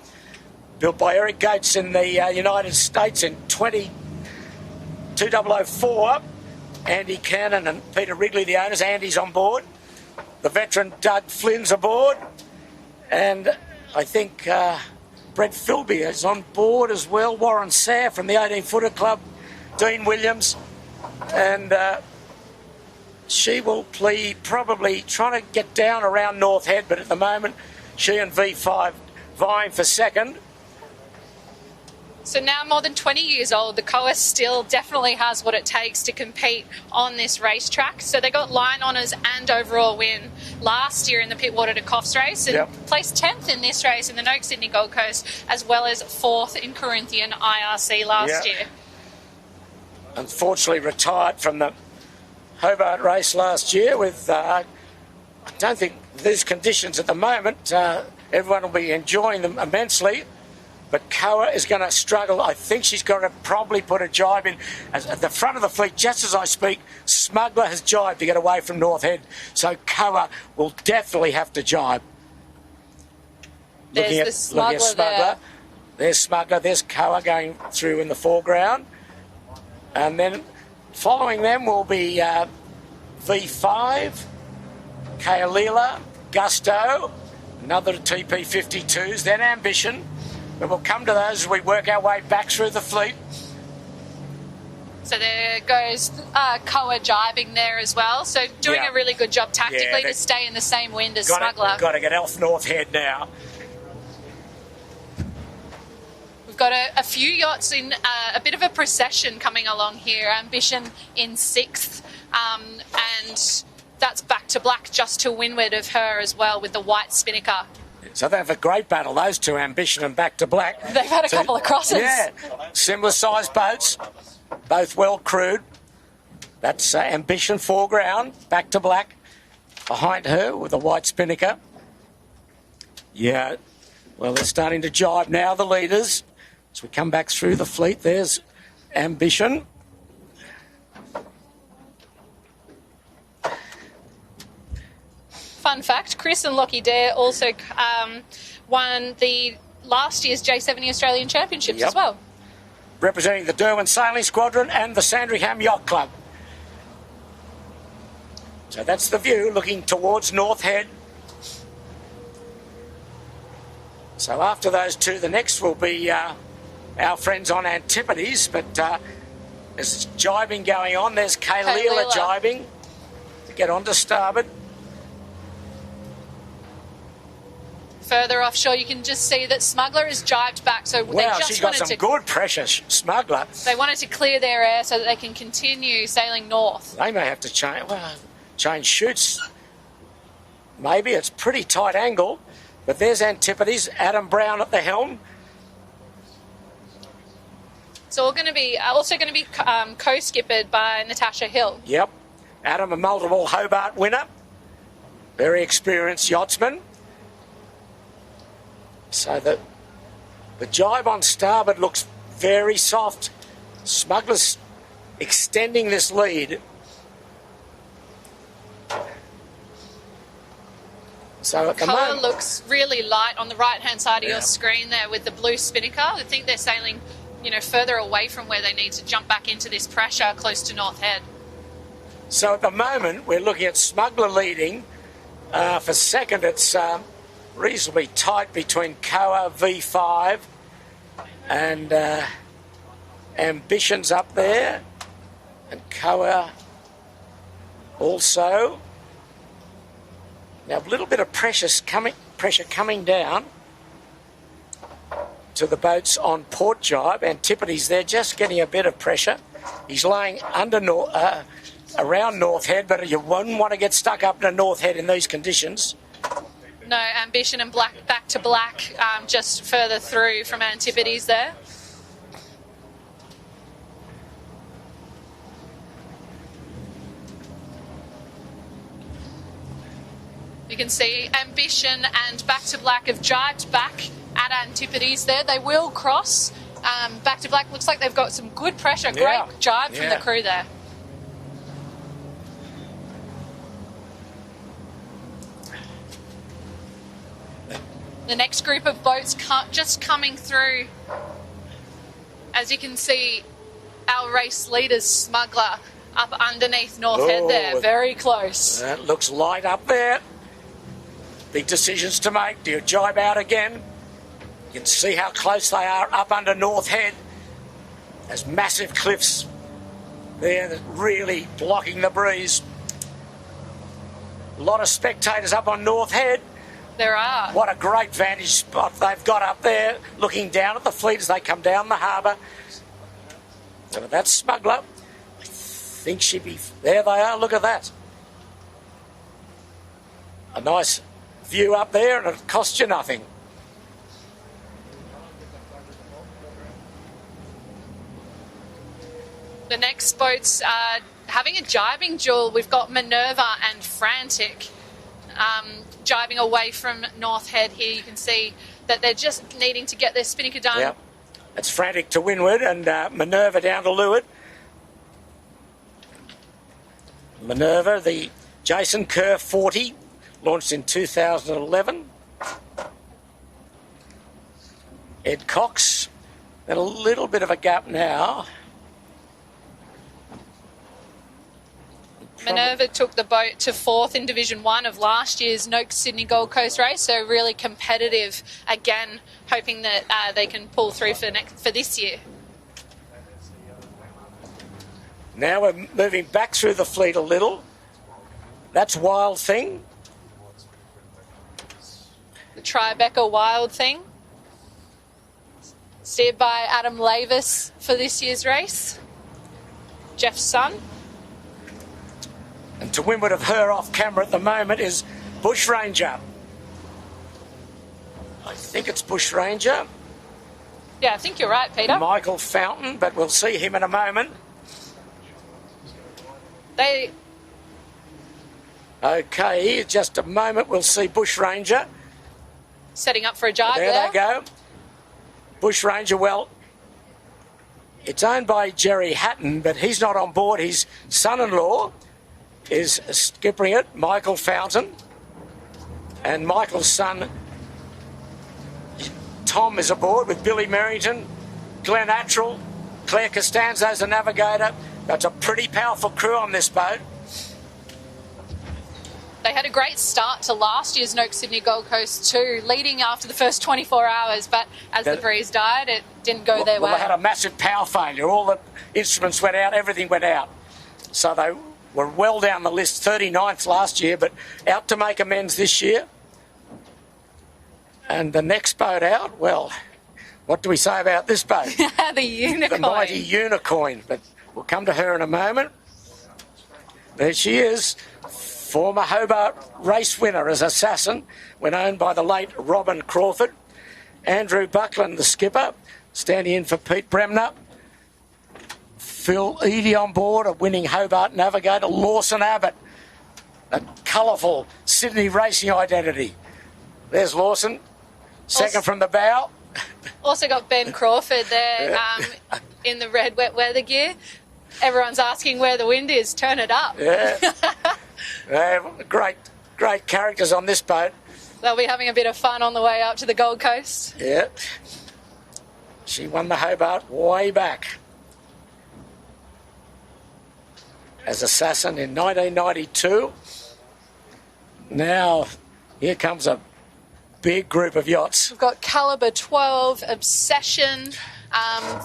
[SPEAKER 2] built by Eric Gates in the United States in 2004. Andy Cannon and Peter Wrigley, the owners. Andy's on board. The veteran Doug Flynn's aboard. And I think Brett Philby is on board as well. Warren Sayre from the 18-footer club. Dean Williams. And she will probably trying to get down around North Head, but at the moment she and V5 vying for second.
[SPEAKER 3] So now more than 20 years old, the Koa still definitely has what it takes to compete on this racetrack. So they got line honours and overall win last year in the Pittwater to Coffs race and placed 10th in this race in the Noakes Sydney Gold Coast, as well as 4th in Corinthian IRC last year.
[SPEAKER 2] Unfortunately retired from the Hobart race last year with, I don't think these conditions at the moment, everyone will be enjoying them immensely. But Koa is going to struggle. I think she's going to probably put a jibe in at the front of the fleet. Just as I speak, Smuggler has jibed to get away from North Head. So Koa will definitely have to jibe.
[SPEAKER 3] There's the Smuggler there.
[SPEAKER 2] There's Smuggler. There's Koa going through in the foreground. And then following them will be V5, Kaolila, Gusto, another TP52s, then Ambition. But we'll come to those as we work our way back through the fleet.
[SPEAKER 3] So there goes Koa jibing there as well. So doing a really good job tactically to stay in the same wind as Smuggler.
[SPEAKER 2] Got to get off North Head now.
[SPEAKER 3] We've got a few yachts in a bit of a procession coming along here. Ambition in 6th. And that's back to black just to windward of her as well with the white spinnaker.
[SPEAKER 2] So they have a great battle, those two, Ambition and Back to Black.
[SPEAKER 3] They've had a couple of crosses.
[SPEAKER 2] Yeah, similar sized boats, both well crewed. That's Ambition foreground, Back to Black behind her with a white spinnaker. Yeah, well, they're starting to jibe now, the leaders. As we come back through the fleet, there's Ambition.
[SPEAKER 3] Fun fact, Chris and Lockie Dare also won the last year's J70 Australian Championships as well.
[SPEAKER 2] Representing the Derwent Sailing Squadron and the Sandringham Yacht Club. So that's the view, looking towards North Head. So after those two, the next will be our friends on Antipodes, but there's jibing going on. There's Kaolila jibing to get onto starboard.
[SPEAKER 3] Further offshore, you can just see that Smuggler is jibed back. So they just
[SPEAKER 2] she's got some good pressure, Smuggler.
[SPEAKER 3] They wanted to clear their air so that they can continue sailing north.
[SPEAKER 2] They may have to change chutes. Maybe it's pretty tight angle, but there's Antipodes, Adam Brown at the helm.
[SPEAKER 3] It's all going to be co-skippered by Natasha Hill.
[SPEAKER 2] Yep, Adam, a multiple Hobart winner, very experienced yachtsman. So the jibe on starboard looks very soft. Smuggler's extending this lead. So at the
[SPEAKER 3] Colour
[SPEAKER 2] moment,
[SPEAKER 3] looks really light on the right-hand side of
[SPEAKER 2] Yeah.
[SPEAKER 3] your screen there with the blue spinnaker. I think they're sailing, further away from where they need to jump back into this pressure close to North Head.
[SPEAKER 2] so at the moment we're looking at Smuggler leading. For second, it's reasonably tight between Koa V5 and Ambitions up there, and Koa also. Now a little bit of pressure coming down to the boats on Port Jibe. Antipodes there, just getting a bit of pressure. He's laying around North Head, but you wouldn't want to get stuck up to North Head in these conditions.
[SPEAKER 3] No, Ambition and back to black, just further through from Antipodes there. You can see Ambition and Back to Black have jibed back at Antipodes there. They will cross. Back to Black looks like they've got some good pressure.
[SPEAKER 2] Yeah.
[SPEAKER 3] Great jibe from the crew there. The next group of boats just coming through. As you can see, our race leader's Smuggler up underneath North Head there. Very close.
[SPEAKER 2] That looks light up there. Big decisions to make. Do you jibe out again? You can see how close they are up under North Head. There's massive cliffs there that really blocking the breeze. A lot of spectators up on North Head.
[SPEAKER 3] There are.
[SPEAKER 2] What a great vantage spot they've got up there, looking down at the fleet as they come down the harbour. So that's Smuggler. I think she'd be... There they are, look at that. A nice view up there, and it costs you nothing.
[SPEAKER 3] The next boats are having a jibing duel. We've got Minerva and Frantic jibing away from North Head here. You can see that they're just needing to get their spinnaker done.
[SPEAKER 2] Yep. It's Frantic to windward and Minerva down to leeward. Minerva, the Jason Kerr 40, launched in 2011. Ed Cox, and a little bit of a gap now.
[SPEAKER 3] Minerva took the boat to fourth in Division 1 of last year's Noakes Sydney Gold Coast race, so really competitive again, hoping that they can pull through for this year.
[SPEAKER 2] Now we're moving back through the fleet a little. That's Wild Thing.
[SPEAKER 3] The Tribeca Wild Thing, steered by Adam Lavis for this year's race. Jeff's son.
[SPEAKER 2] And to windward of her off camera at the moment is Bush Ranger. I think it's Bush Ranger.
[SPEAKER 3] Yeah, I think you're right, Peter.
[SPEAKER 2] Michael Fountain, but we'll see him in a moment. Okay, just a moment, we'll see Bush Ranger.
[SPEAKER 3] Setting up for a jibe
[SPEAKER 2] There
[SPEAKER 3] there.
[SPEAKER 2] they go. Bush Ranger, well, it's owned by Jerry Hatton, but he's not on board. His son-in-law is skippering it, Michael Fountain. And Michael's son, Tom, is aboard with Billy Merrington, Glenn Attrell, Claire Costanzo's the navigator. That's a pretty powerful crew on this boat.
[SPEAKER 3] They had a great start to last year's Noakes Sydney Gold Coast too, leading after the first 24 hours, but as the breeze died, it didn't go their way.
[SPEAKER 2] Well, they had a massive power failure. All the instruments went out, everything went out. So they were well down the list, 39th last year, but out to make amends this year. And the next boat out, well, what do we say about this boat?
[SPEAKER 3] The Unicorn.
[SPEAKER 2] The mighty Unicorn, but we'll come to her in a moment. There she is. Former Hobart race winner as Assassin when owned by the late Robin Crawford. Andrew Buckland, the skipper, standing in for Pete Bremner. Phil Eadie on board, a winning Hobart navigator. Lawson Abbott, a colourful Sydney racing identity. There's Lawson, second from the bow.
[SPEAKER 3] Also got Ben Crawford there in the red wet weather gear. Everyone's asking where the wind is. Turn it up.
[SPEAKER 2] Yeah. Great characters on this boat.
[SPEAKER 3] They'll be having a bit of fun on the way up to the Gold Coast.
[SPEAKER 2] Yeah. She won the Hobart way back as Assassin in 1992. Now, here comes a big group of yachts.
[SPEAKER 3] We've got Calibre 12, Obsession,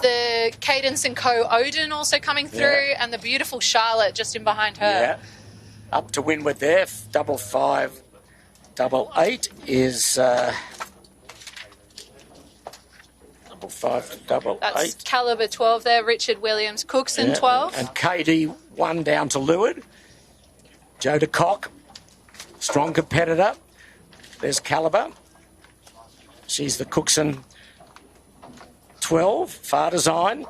[SPEAKER 3] the Cadence & Co. Odin also coming through, and the beautiful Charlotte just in behind her.
[SPEAKER 2] Yeah. Up to windward there, 5588 is... 5588.
[SPEAKER 3] That's Calibre 12 there, Richard Williams, Cookson 12.
[SPEAKER 2] And KD 1 down to leeward. Joe de Kock, strong competitor. There's Calibre. She's the Cookson 12, Far Design,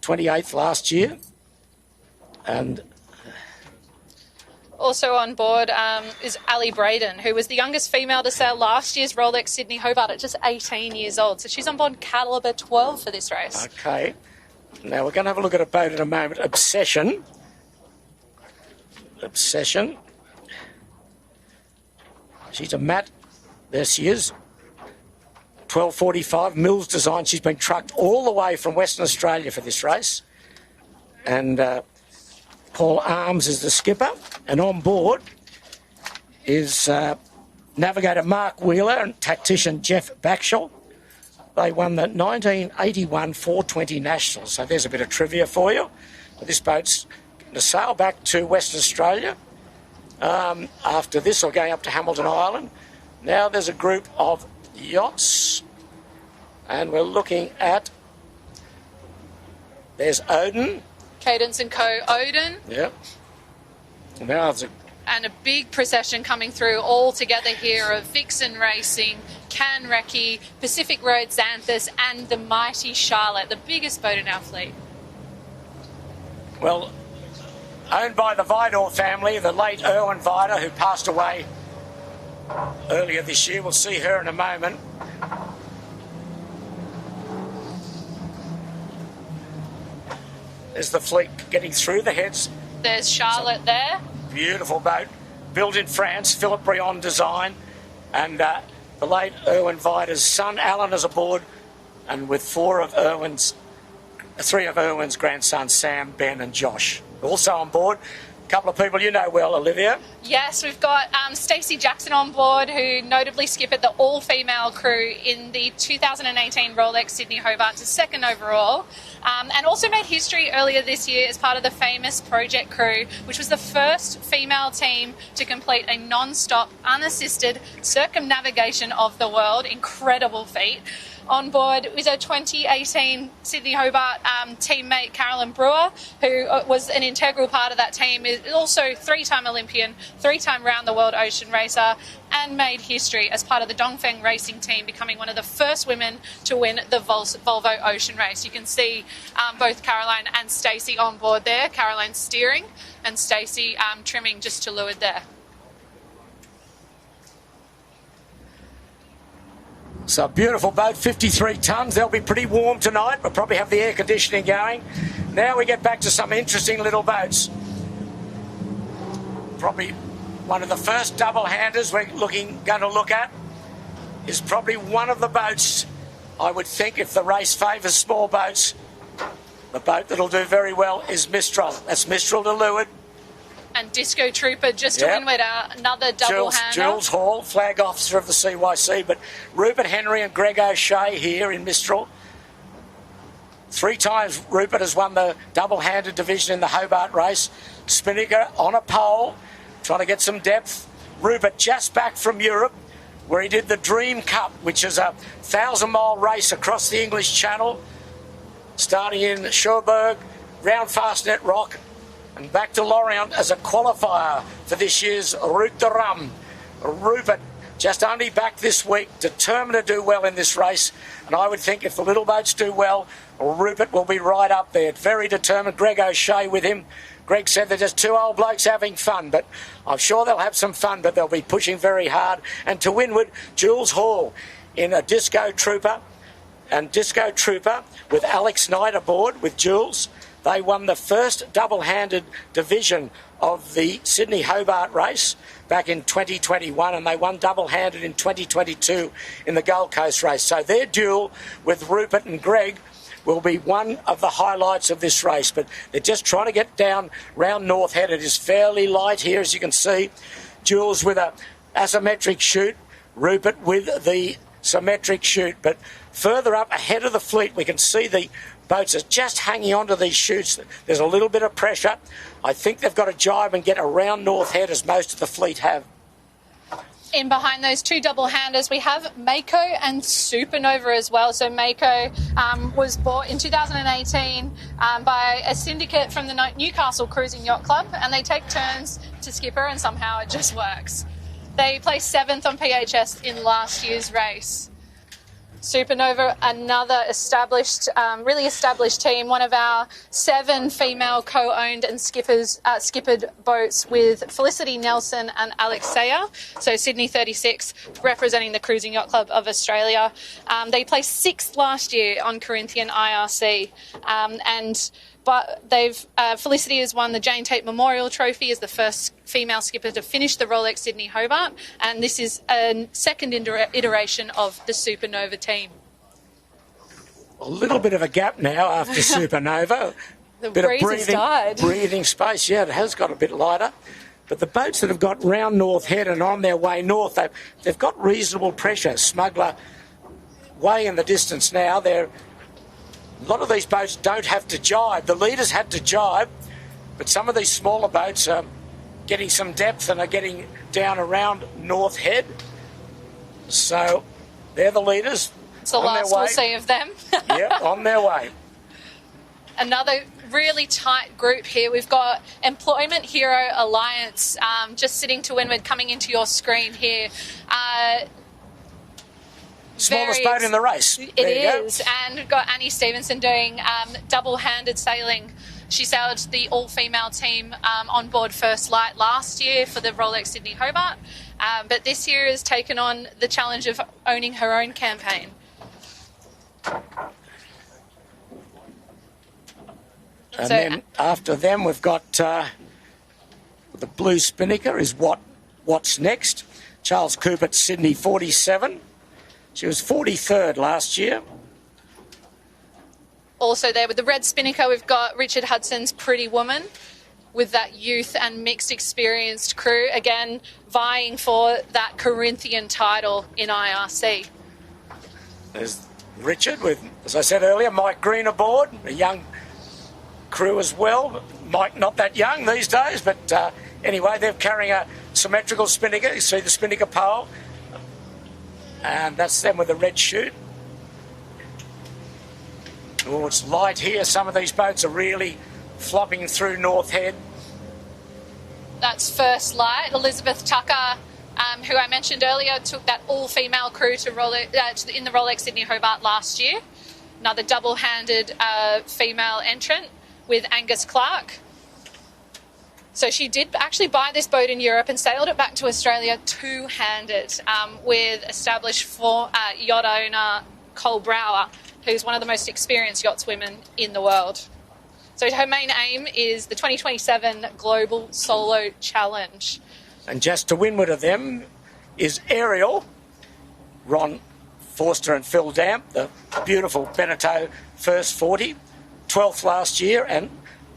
[SPEAKER 2] 28th last year. And
[SPEAKER 3] also on board is Ali Braden, who was the youngest female to sail last year's Rolex Sydney Hobart at just 18 years old. So she's on board Calibre 12 for this race.
[SPEAKER 2] Okay. Now we're going to have a look at a boat in a moment. Obsession. She's a matte. There she is. 1245 Mills design. She's been trucked all the way from Western Australia for this race. And Paul Arms is the skipper. And on board is navigator Mark Wheeler and tactician Jeff Backshall. They won the 1981 420 Nationals. So there's a bit of trivia for you. This boat's going to sail back to Western Australia after this, or going up to Hamilton Island. Now there's a group of yachts, and we're looking at... There's Odin.
[SPEAKER 3] Cadence & Co. Odin.
[SPEAKER 2] Yep. Now there's
[SPEAKER 3] and a big procession coming through all together here of Vixen Racing, Canrecce, Pacific Road Xanthus, and the mighty Charlotte, the biggest boat in our fleet.
[SPEAKER 2] Well, owned by the Vidor family, the late Erwin Vidor, who passed away earlier this year. We'll see her in a moment. There's the fleet getting through the heads.
[SPEAKER 3] There's Charlotte there.
[SPEAKER 2] Beautiful boat, built in France, Philippe Brion design, and the late Erwin Vidor's son Alan is aboard, and with three of Erwin's grandsons, Sam, Ben and Josh, also on board. A couple of people you know well, Olivia.
[SPEAKER 3] Yes, we've got Stacey Jackson on board, who notably skippered the all-female crew in the 2018 Rolex Sydney Hobart to second overall, and also made history earlier this year as part of the famous Project crew, which was the first female team to complete a non-stop, unassisted circumnavigation of the world. Incredible feat. On board was a 2018 Sydney Hobart teammate, Carolyn Brewer, who was an integral part of that team, is also three-time Olympian, three-time round-the-world ocean racer, and made history as part of the Dongfeng racing team, becoming one of the first women to win the Volvo Ocean Race. You can see both Caroline and Stacey on board there. Caroline steering and Stacey trimming just to leeward there.
[SPEAKER 2] So a beautiful boat, 53 tonnes. They'll be pretty warm tonight. We'll probably have the air conditioning going. Now we get back to some interesting little boats. Probably one of the first double-handers we're going to look at is probably one of the boats, I would think, if the race favours small boats, the boat that'll do very well is Mistral. That's Mistral to leeward.
[SPEAKER 3] And Disco Trooper just to windward, another double-hander.
[SPEAKER 2] Jules Hall, flag officer of the CYC, but Rupert Henry and Greg O'Shea here in Mistral. 3 times Rupert has won the double-handed division in the Hobart race. Spinnaker on a pole, trying to get some depth. Rupert just back from Europe, where he did the Dream Cup, which is a 1,000-mile race across the English Channel, starting in Cherbourg, round Fastnet Rock, and back to Lorient as a qualifier for this year's Route de Rhum. Rupert just only back this week, determined to do well in this race. And I would think if the little boats do well, Rupert will be right up there. Very determined. Greg O'Shea with him. Greg said they're just 2 old blokes having fun, but I'm sure they'll have some fun, but they'll be pushing very hard. And to windward, Jules Hall in a Disco Trooper, and Disco Trooper with Alex Knight aboard with Jules. They won the first double-handed division of the Sydney Hobart race back in 2021, and they won double-handed in 2022 in the Gold Coast race. So their duel with Rupert and Greg will be one of the highlights of this race, but they're just trying to get down round North Head. It is fairly light here, as you can see. Jules with a asymmetric chute, Rupert with the symmetric chute, but further up ahead of the fleet we can see the boats are just hanging onto these chutes. There's a little bit of pressure. I think they've got to jibe and get around North Head, as most of the fleet have.
[SPEAKER 3] In behind those two double-handers, we have Mako and Supernova as well. So Mako was bought in 2018 by a syndicate from the Newcastle Cruising Yacht Club, and they take turns to skipper, and somehow it just works. They placed 7th on PHS in last year's race. Supernova, another really established team, one of our 7 female co-owned and skippered boats with Felicity Nelson and Alexia. So Sydney 36 representing the Cruising Yacht Club of Australia. They placed 6th last year on Corinthian IRC, but Felicity has won the Jane Tate Memorial Trophy as the first female skipper to finish the Rolex Sydney Hobart, and this is a second iteration of the Supernova team.
[SPEAKER 2] A little bit of a gap now after Supernova.
[SPEAKER 3] The
[SPEAKER 2] bit
[SPEAKER 3] breeze
[SPEAKER 2] of
[SPEAKER 3] has died.
[SPEAKER 2] breathing space. Yeah, it has got a bit lighter. But the boats that have got round North Head and on their way north, they've got reasonable pressure. Smuggler way in the distance now. A lot of these boats don't have to jibe. The leaders had to jibe, but some of these smaller boats are getting some depth and are getting down around North Head. So they're the leaders.
[SPEAKER 3] It's the last we'll see of them.
[SPEAKER 2] Yep, on their way.
[SPEAKER 3] Another really tight group here. We've got Employment Hero Alliance just sitting to windward, coming into your screen here.
[SPEAKER 2] Smallest boat in the race.
[SPEAKER 3] It is. And we've got Annie Stevenson doing double-handed sailing. She sailed the all-female team on board First Light last year for the Rolex Sydney Hobart, but this year has taken on the challenge of owning her own campaign.
[SPEAKER 2] And then after them we've got the Blue Spinnaker is what's next. Charles Cooper, Sydney 47. She was 43rd last year.
[SPEAKER 3] Also there with the Red Spinnaker, we've got Richard Hudson's Pretty Woman with that youth and mixed experienced crew, again vying for that Corinthian title in IRC.
[SPEAKER 2] There's Richard with, as I said earlier, Mike Green aboard, a young crew as well. Mike not that young these days, but anyway, they're carrying a symmetrical spinnaker. You see the spinnaker pole. And that's them with the red chute. Oh, it's light here. Some of these boats are really flopping through North Head.
[SPEAKER 3] That's First Light. Elizabeth Tucker, who I mentioned earlier, took that all-female crew to in the Rolex Sydney Hobart last year. Another double-handed female entrant with Angus Clark. So she did actually buy this boat in Europe and sailed it back to Australia two-handed with established yacht owner Cole Brower, who's one of the most experienced yachtswomen in the world. So her main aim is the 2027 Global Solo Challenge.
[SPEAKER 2] And just to windward of them is Ariel, Ron Forster and Phil Damp, the beautiful Beneteau First 40, 12th last year, and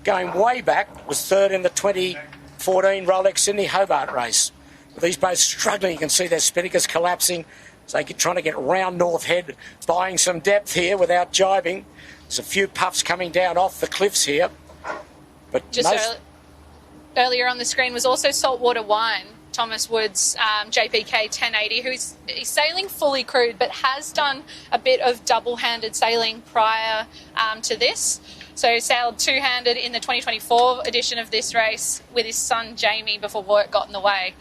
[SPEAKER 2] going way back was 3rd in the 2014 Rolex Sydney Hobart race. With these boats struggling, you can see their spinnakers collapsing. So they're trying to get round North Head, buying some depth here without jibing. There's a few puffs coming down off the cliffs here. But
[SPEAKER 3] just earlier on the screen was also Saltwater Wine, Thomas Wood's JPK 1080, who's sailing fully crewed but has done a bit of double-handed sailing prior to this. So he sailed two-handed in the 2024 edition of this race with his son Jamie before work got in the way.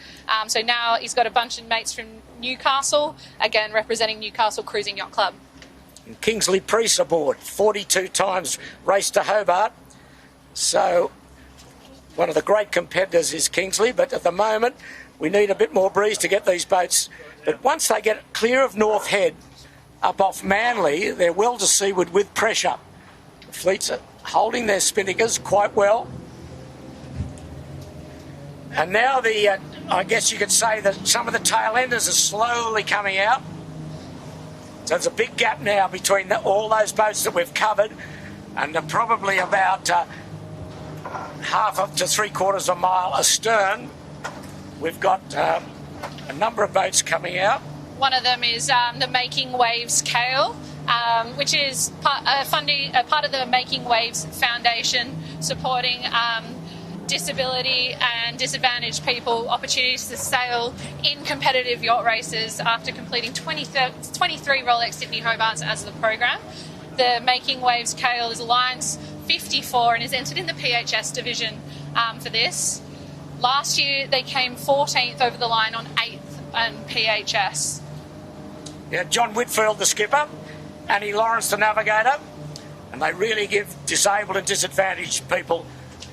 [SPEAKER 3] So now he's got a bunch of mates from Newcastle, again representing Newcastle Cruising Yacht Club.
[SPEAKER 2] And Kingsley Priest aboard, 42 times raced to Hobart. So one of the great competitors is Kingsley, but at the moment we need a bit more breeze to get these boats. But once they get clear of North Head, up off Manly, they're well to seaward with pressure. The fleet's holding their spinnakers quite well. And now I guess you could say that some of the tail enders are slowly coming out. So there's a big gap now between all those boats that we've covered, and they're probably about half up to 3/4 of a mile astern. We've got a number of boats coming out.
[SPEAKER 3] One of them is the Making Waves Kale, which is part of the Making Waves Foundation, supporting disability and disadvantaged people opportunities to sail in competitive yacht races after completing 23 Rolex Sydney Hobarts as the program. The Making Waves Kale is Alliance 54 and is entered in the PHS division for this. Last year they came 14th over the line on 8th and PHS.
[SPEAKER 2] Yeah, John Whitfield, the skipper, Annie Lawrence, the navigator, and they really give disabled and disadvantaged people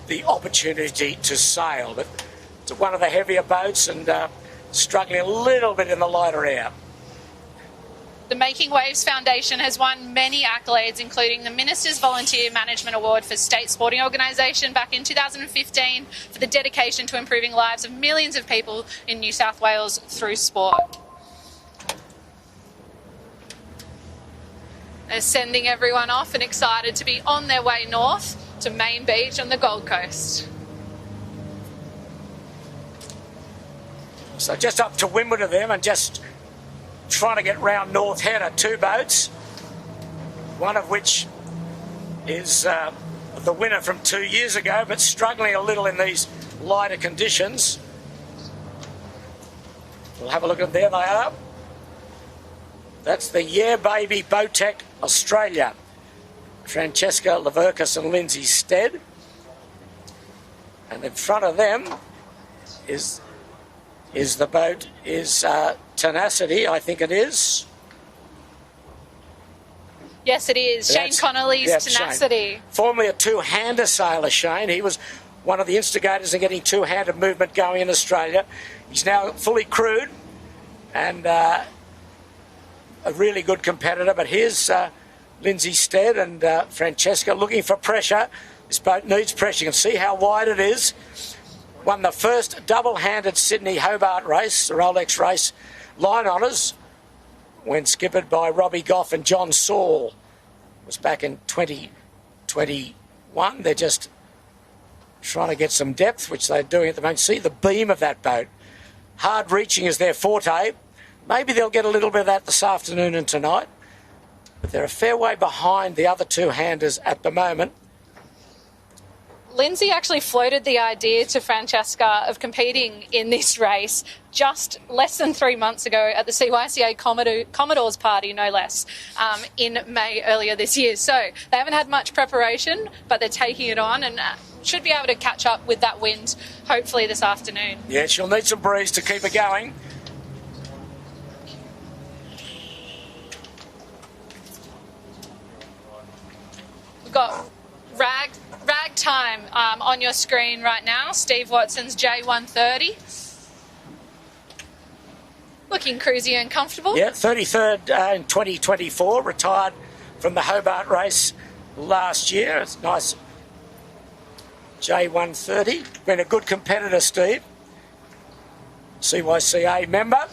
[SPEAKER 2] the opportunity to sail. But it's one of the heavier boats and struggling a little bit in the lighter air.
[SPEAKER 3] The Making Waves Foundation has won many accolades, including the Minister's Volunteer Management Award for State Sporting Organisation back in 2015 for the dedication to improving lives of millions of people in New South Wales through sport. They're sending everyone off and excited to be on their way north to Main Beach on the Gold Coast.
[SPEAKER 2] So just up to windward of them and just trying to get round North Head are two boats, one of which is the winner from 2 years ago, but struggling a little in these lighter conditions. We'll have a look at there they are. That's the Yeah Baby Boatech Australia. Francesca Leverkus and Lindsay Stead. And in front of them is the boat Tenacity, I think it is.
[SPEAKER 3] Yes, it is. Shane Connolly's Tenacity.
[SPEAKER 2] Shane. Formerly a two-hander sailor, Shane. He was one of the instigators in getting two-handed movement going in Australia. He's now fully crewed and a really good competitor. But here's Lindsay Stead and Francesca looking for pressure. This boat needs pressure. You can see how wide it is. Won the first double-handed Sydney Hobart race, the Rolex race, line honours, when skippered by Robbie Goff and John Saul. It was back in 2021. They're just trying to get some depth, which they're doing at the moment. See the beam of that boat. Hard reaching is their forte. Maybe they'll get a little bit of that this afternoon and tonight. But they're a fair way behind the other two-handers at the moment.
[SPEAKER 3] Lindsay actually floated the idea to Francesca of competing in this race just less than 3 months ago at the CYCA Commodores party, no less, in May earlier this year. So they haven't had much preparation, but they're taking it on and should be able to catch up with that wind hopefully this afternoon.
[SPEAKER 2] Yeah, she'll need some breeze to keep it going.
[SPEAKER 3] We've got Ragtime on your screen right now. Steve Watson's J130. Looking cruisy and comfortable.
[SPEAKER 2] Yeah, 33rd in 2024. Retired from the Hobart race last year. It's nice. J130. Been a good competitor, Steve. CYCA member.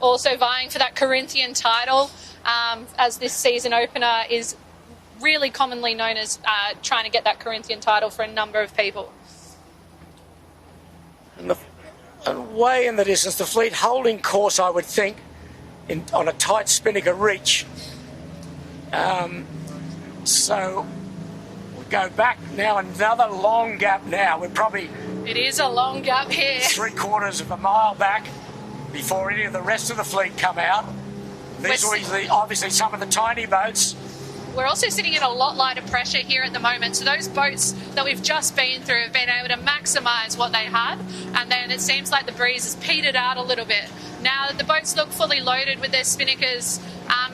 [SPEAKER 3] Also vying for that Corinthian title, as this season opener is really commonly known as trying to get that Corinthian title for a number of people.
[SPEAKER 2] And way in the distance, the fleet holding course, I would think, on a tight spinnaker reach. So we go back now, another long gap now. We're probably...
[SPEAKER 3] It is a long gap here.
[SPEAKER 2] 3/4 of a mile back before any of the rest of the fleet come out. These are obviously some of the tiny boats.
[SPEAKER 3] We're also sitting at a lot lighter pressure here at the moment. So those boats that we've just been through have been able to maximise what they had. And then it seems like the breeze has petered out a little bit. Now the boats look fully loaded with their spinnakers.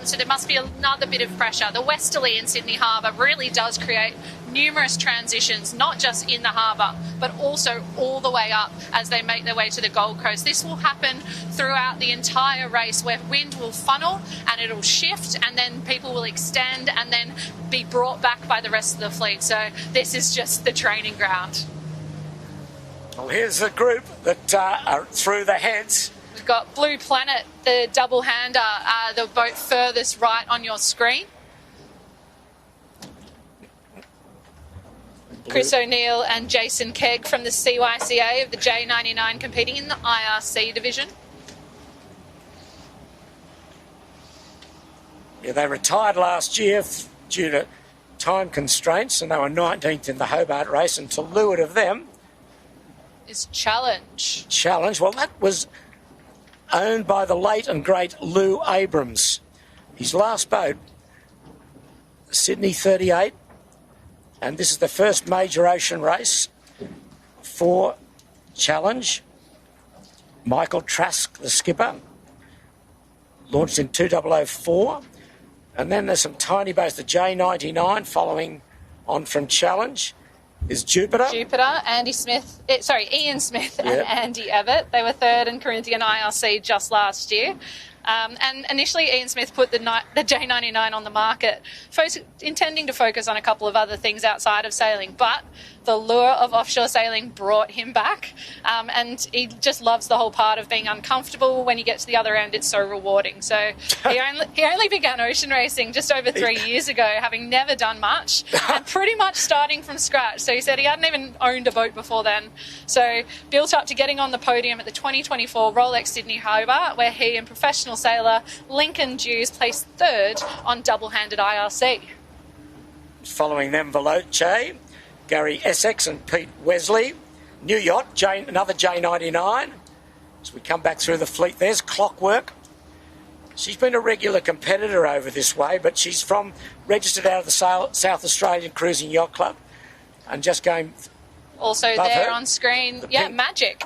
[SPEAKER 3] So there must be another bit of pressure. The westerly in Sydney Harbour really does create numerous transitions, not just in the harbour, but also all the way up as they make their way to the Gold Coast. This will happen throughout the entire race, where wind will funnel and it'll shift, and then people will extend and then be brought back by the rest of the fleet. So this is just the training ground.
[SPEAKER 2] Well, here's the group that are through the heads.
[SPEAKER 3] We've got Blue Planet, the double-hander, the boat furthest right on your screen. Chris O'Neill and Jason Kegg from the CYCA of the J99 competing in the IRC division.
[SPEAKER 2] Yeah, they retired last year due to time constraints, and they were 19th in the Hobart race, and to leeward of them
[SPEAKER 3] is Challenge.
[SPEAKER 2] Challenge, well, that was owned by the late and great Lou Abrams. His last boat, Sydney 38, and this is the first major ocean race for Challenge. Michael Trask, the skipper, launched in 2004. And then there's some tiny boats, the J99 following on from Challenge is Jupiter.
[SPEAKER 3] Ian Smith and Andy Abbott. They were third in Corinthian IRC just last year. And initially, Ian Smith put the J99 on the market, intending to focus on a couple of other things outside of sailing. But the lure of offshore sailing brought him back. And he just loves the whole part of being uncomfortable. When you get to the other end, it's so rewarding. So he only began ocean racing just over 3 years ago, having never done much and pretty much starting from scratch. So he said he hadn't even owned a boat before then. So built up to getting on the podium at the 2024 Rolex Sydney Harbour, where he and professional sailor Lincoln Dews placed third on double-handed IRC.
[SPEAKER 2] Following them, Veloce, Gary Essex and Pete Wesley. New Yacht, another J99. As we come back through the fleet, there's Clockwork. She's been a regular competitor over this way, but she's registered out of the South Australian Cruising Yacht Club and just going
[SPEAKER 3] also there on screen. Magic.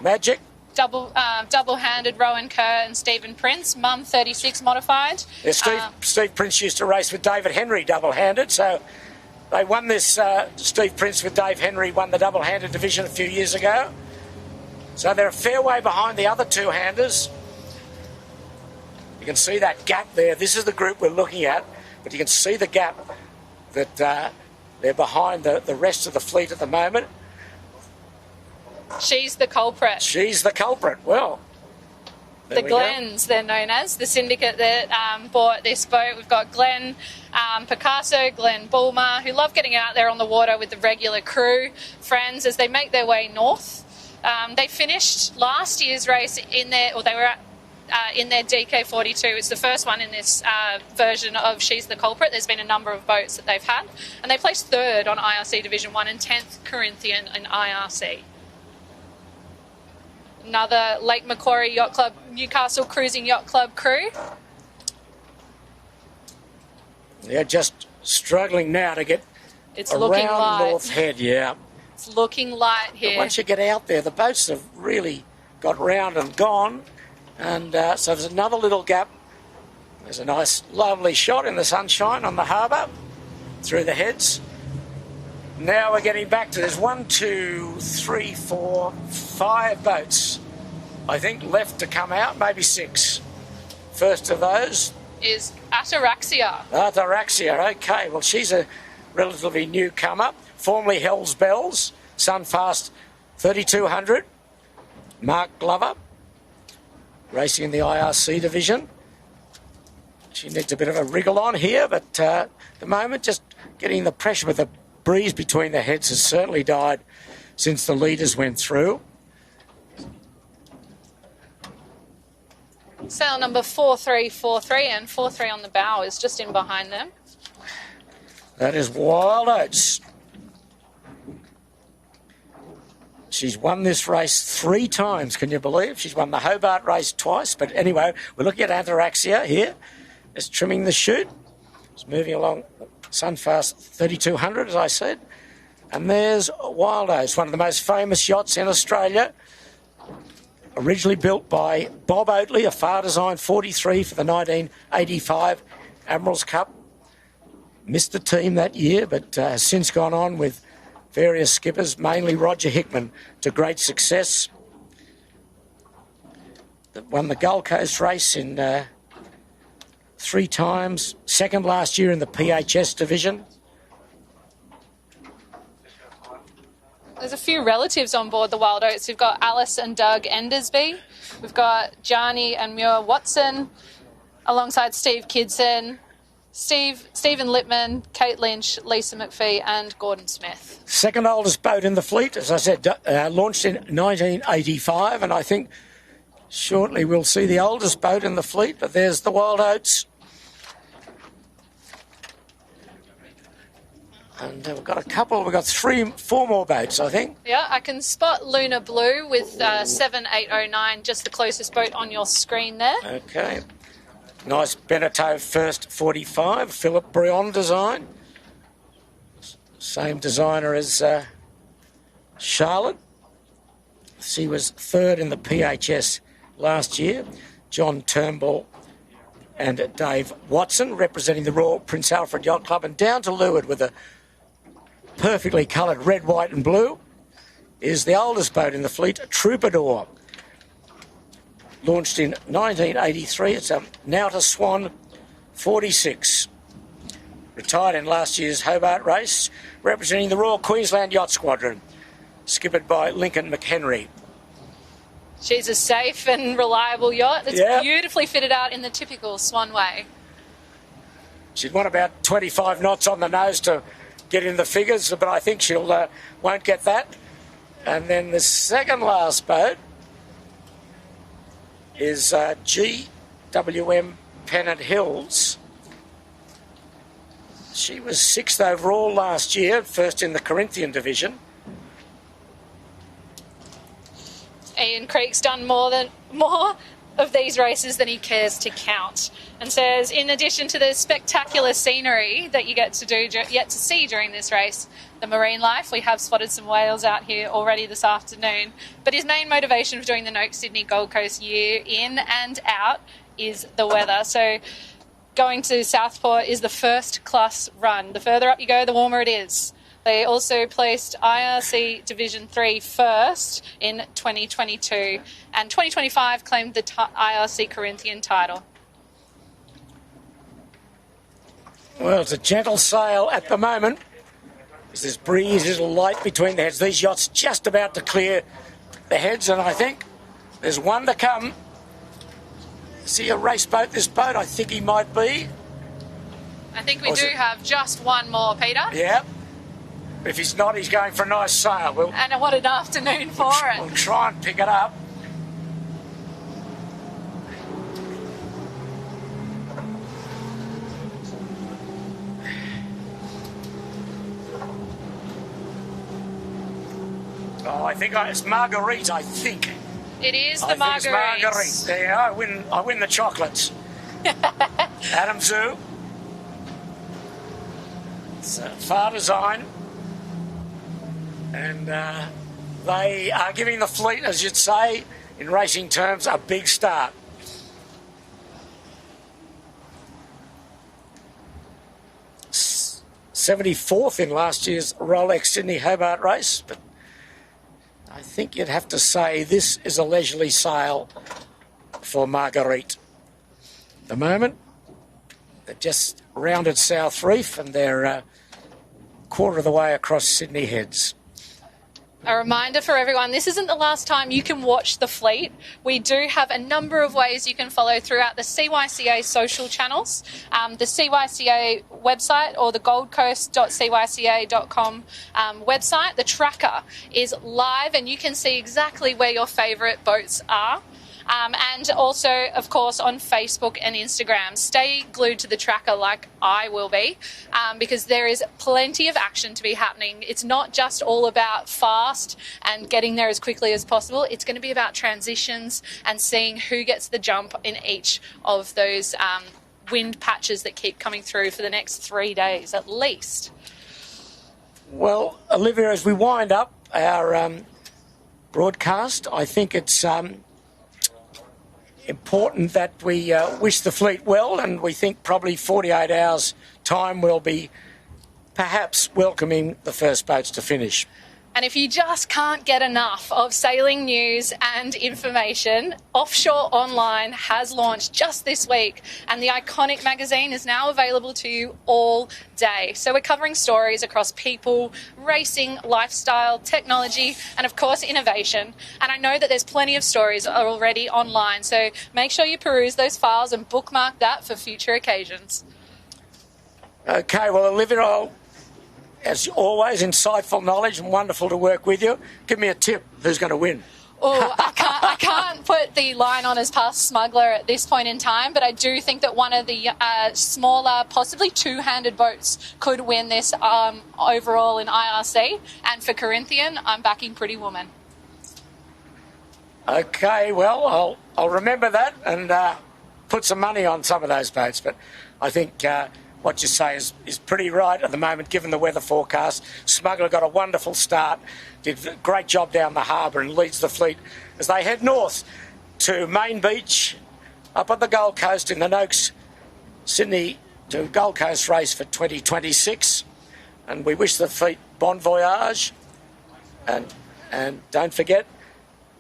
[SPEAKER 3] Double-handed Rowan Kerr and Stephen Prince, Mum 36 modified.
[SPEAKER 2] Yeah, Steve Prince used to race with David Henry double-handed, so they won this. Steve Prince with Dave Henry won the double-handed division a few years ago. So they're a fair way behind the other two-handers. You can see that gap there. This is the group we're looking at, but you can see the gap that they're behind the rest of the fleet at the moment.
[SPEAKER 3] She's the culprit.
[SPEAKER 2] Well,
[SPEAKER 3] the Glens, they're known as, the syndicate that bought this boat. We've got Glenn Picasso, Glenn Bulmer, who love getting out there on the water with the regular crew friends as they make their way north. They finished last year's race in their DK42. It's the first one in this version of She's the Culprit. There's been a number of boats that they've had, and they placed third on IRC Division 1 and 10th Corinthian in IRC. Another Lake Macquarie Yacht Club, Newcastle Cruising Yacht Club crew.
[SPEAKER 2] They're just struggling now to get around North Head, yeah.
[SPEAKER 3] It's looking light here.
[SPEAKER 2] But once you get out there, the boats have really got round and gone. And so there's another little gap. There's a nice, lovely shot in the sunshine on the harbour through the heads. Now we're getting back to, there's 1, 2, 3, 4, 5 boats, I think, left to come out, maybe 6. First of those
[SPEAKER 3] is Ataraxia.
[SPEAKER 2] Okay. Well, she's a relatively newcomer, formerly Hell's Bells, Sunfast 3200, Mark Glover, racing in the IRC division. She needs a bit of a wriggle on here, but at the moment, just getting the pressure with the breeze between the heads has certainly died since the leaders went through.
[SPEAKER 3] Sail number 4343 and 43 on the bow is just in behind them.
[SPEAKER 2] That is Wild Oats. She's won this race 3 times, can you believe? She's won the Hobart race twice, but anyway, we're looking at Ataraxia here. Just trimming the chute. It's moving along Sunfast 3200, as I said. And there's Wild Oats, one of the most famous yachts in Australia. Originally built by Bob Oatley, a Far Design 43 for the 1985 Admiral's Cup. Missed the team that year, but has since gone on with various skippers, mainly Roger Hickman, to great success. Won the Gold Coast race in 3 times. Second last year in the PHS division.
[SPEAKER 3] There's a few relatives on board the Wild Oats. We've got Alice and Doug Endersby. We've got Johnny and Muir Watson, alongside Steve Kidson, Stephen Lippman, Kate Lynch, Lisa McPhee and Gordon Smith.
[SPEAKER 2] Second oldest boat in the fleet, as I said, launched in 1985, and I think shortly we'll see the oldest boat in the fleet, but there's the Wild Oats. And we've got we've got 4 more boats, I think.
[SPEAKER 3] Yeah, I can spot Luna Blue with 7809, just the closest boat on your screen there.
[SPEAKER 2] Okay. Nice Beneteau First 45, Philip Brion design. Same designer as Charlotte. She was 3rd in the PHS last year. John Turnbull and Dave Watson representing the Royal Prince Alfred Yacht Club. And down to leeward with a perfectly coloured red, white and blue is the oldest boat in the fleet, Troubadour. Launched in 1983. It's a Nauta Swan 46. Retired in last year's Hobart race, representing the Royal Queensland Yacht Squadron, skippered by Lincoln McHenry.
[SPEAKER 3] She's a safe and reliable yacht that's beautifully fitted out in the typical Swan way.
[SPEAKER 2] She'd want about 25 knots on the nose to get in the figures, but I think she'll won't get that. And then the second last boat is GWM Pennant Hills. She was 6th overall last year, first in the Corinthian division.
[SPEAKER 3] Ian Creek's done more of these races than he cares to count, and says, in addition to the spectacular scenery that you get to see during this race, the marine life, we have spotted some whales out here already this afternoon, but his main motivation for doing the Noakes Sydney Gold Coast year in and out is the weather. So going to Southport is the first class run. The further up you go, the warmer it is. They also placed IRC Division 3 first in 2022, and 2025 claimed the IRC Corinthian title.
[SPEAKER 2] Well, it's a gentle sail at the moment. There's this breeze, little light between the heads. These yachts just about to clear the heads, and I think there's one to come. See a race boat, this boat? I think he might be.
[SPEAKER 3] I think we do have just one more, Peter.
[SPEAKER 2] Yeah. If he's not, he's going for a nice sail.
[SPEAKER 3] And what an afternoon for it.
[SPEAKER 2] We'll try and pick it up. Oh, I think it's Marguerite, I think.
[SPEAKER 3] It is the Marguerite.
[SPEAKER 2] Marguerite. There, I win the chocolates. Adam Zoo. It's a far design. And they are giving the fleet, as you'd say, in racing terms, a big start. S 74th in last year's Rolex Sydney Hobart race, but I think you'd have to say this is a leisurely sail for Marguerite. At the moment, they've just rounded South Reef and they're a quarter of the way across Sydney Heads.
[SPEAKER 3] A reminder for everyone, this isn't the last time you can watch the fleet. We do have a number of ways you can follow throughout the CYCA social channels, the CYCA website or the goldcoast.cyca.com website. The tracker is live and you can see exactly where your favourite boats are. And also, of course, on Facebook and Instagram. Stay glued to the tracker like I will be, because there is plenty of action to be happening. It's not just all about fast and getting there as quickly as possible. It's going to be about transitions and seeing who gets the jump in each of those wind patches that keep coming through for the next 3 days at least.
[SPEAKER 2] Well, Olivia, as we wind up our broadcast, I think it's important that we wish the fleet well, and we think probably 48 hours' time we'll be perhaps welcoming the first boats to finish.
[SPEAKER 3] And if you just can't get enough of sailing news and information, Offshore Online has launched just this week, and the iconic magazine is now available to you all day. So we're covering stories across people, racing, lifestyle, technology, and of course innovation. And I know that there's plenty of stories already online, so make sure you peruse those files and bookmark that for future occasions.
[SPEAKER 2] Okay, well, Olivia, as always, insightful knowledge and wonderful to work with you. Give me a tip. Who's going to win?
[SPEAKER 3] Oh, I can't put the line on as past smuggler at this point in time, but I do think that one of the smaller, possibly two-handed boats could win this overall in IRC. And for Corinthian, I'm backing Pretty Woman.
[SPEAKER 2] Okay, well, I'll remember that and put some money on some of those boats. But I think what you say is pretty right at the moment, given the weather forecast. Smuggler got a wonderful start, did a great job down the harbour and leads the fleet as they head north to Main Beach, up on the Gold Coast in the Noakes Sydney to Gold Coast race for 2026. And we wish the fleet bon voyage. And don't forget,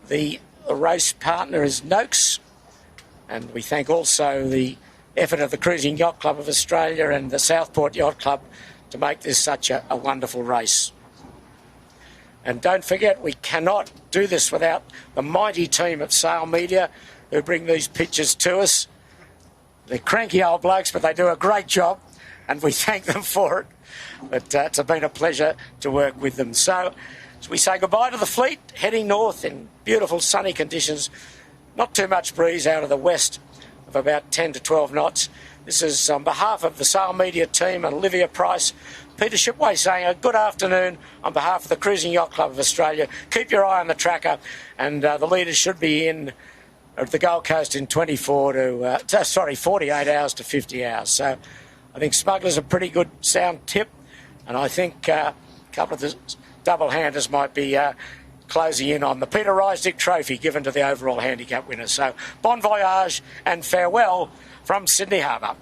[SPEAKER 2] the race partner is Noakes. And we thank also the effort of the Cruising Yacht Club of Australia and the Southport Yacht Club to make this such a wonderful race. And don't forget, we cannot do this without the mighty team at Sail Media who bring these pictures to us. They're cranky old blokes, but they do a great job, and we thank them for it. But it's been a pleasure to work with them. So as we say goodbye to the fleet, heading north in beautiful sunny conditions, not too much breeze out of the west, of about 10 to 12 knots. This is on behalf of the Sail Media team and Olivia Price, Peter Shipway saying a good afternoon on behalf of the Cruising Yacht Club of Australia. Keep your eye on the tracker, and the leaders should be in at the Gold Coast in 48 hours to 50 hours. So I think Smuggler's a pretty good sound tip, and I think a couple of the double-handers might be closing in on the Peter Rysdick Trophy given to the overall handicap winner. So bon voyage and farewell from Sydney Harbour.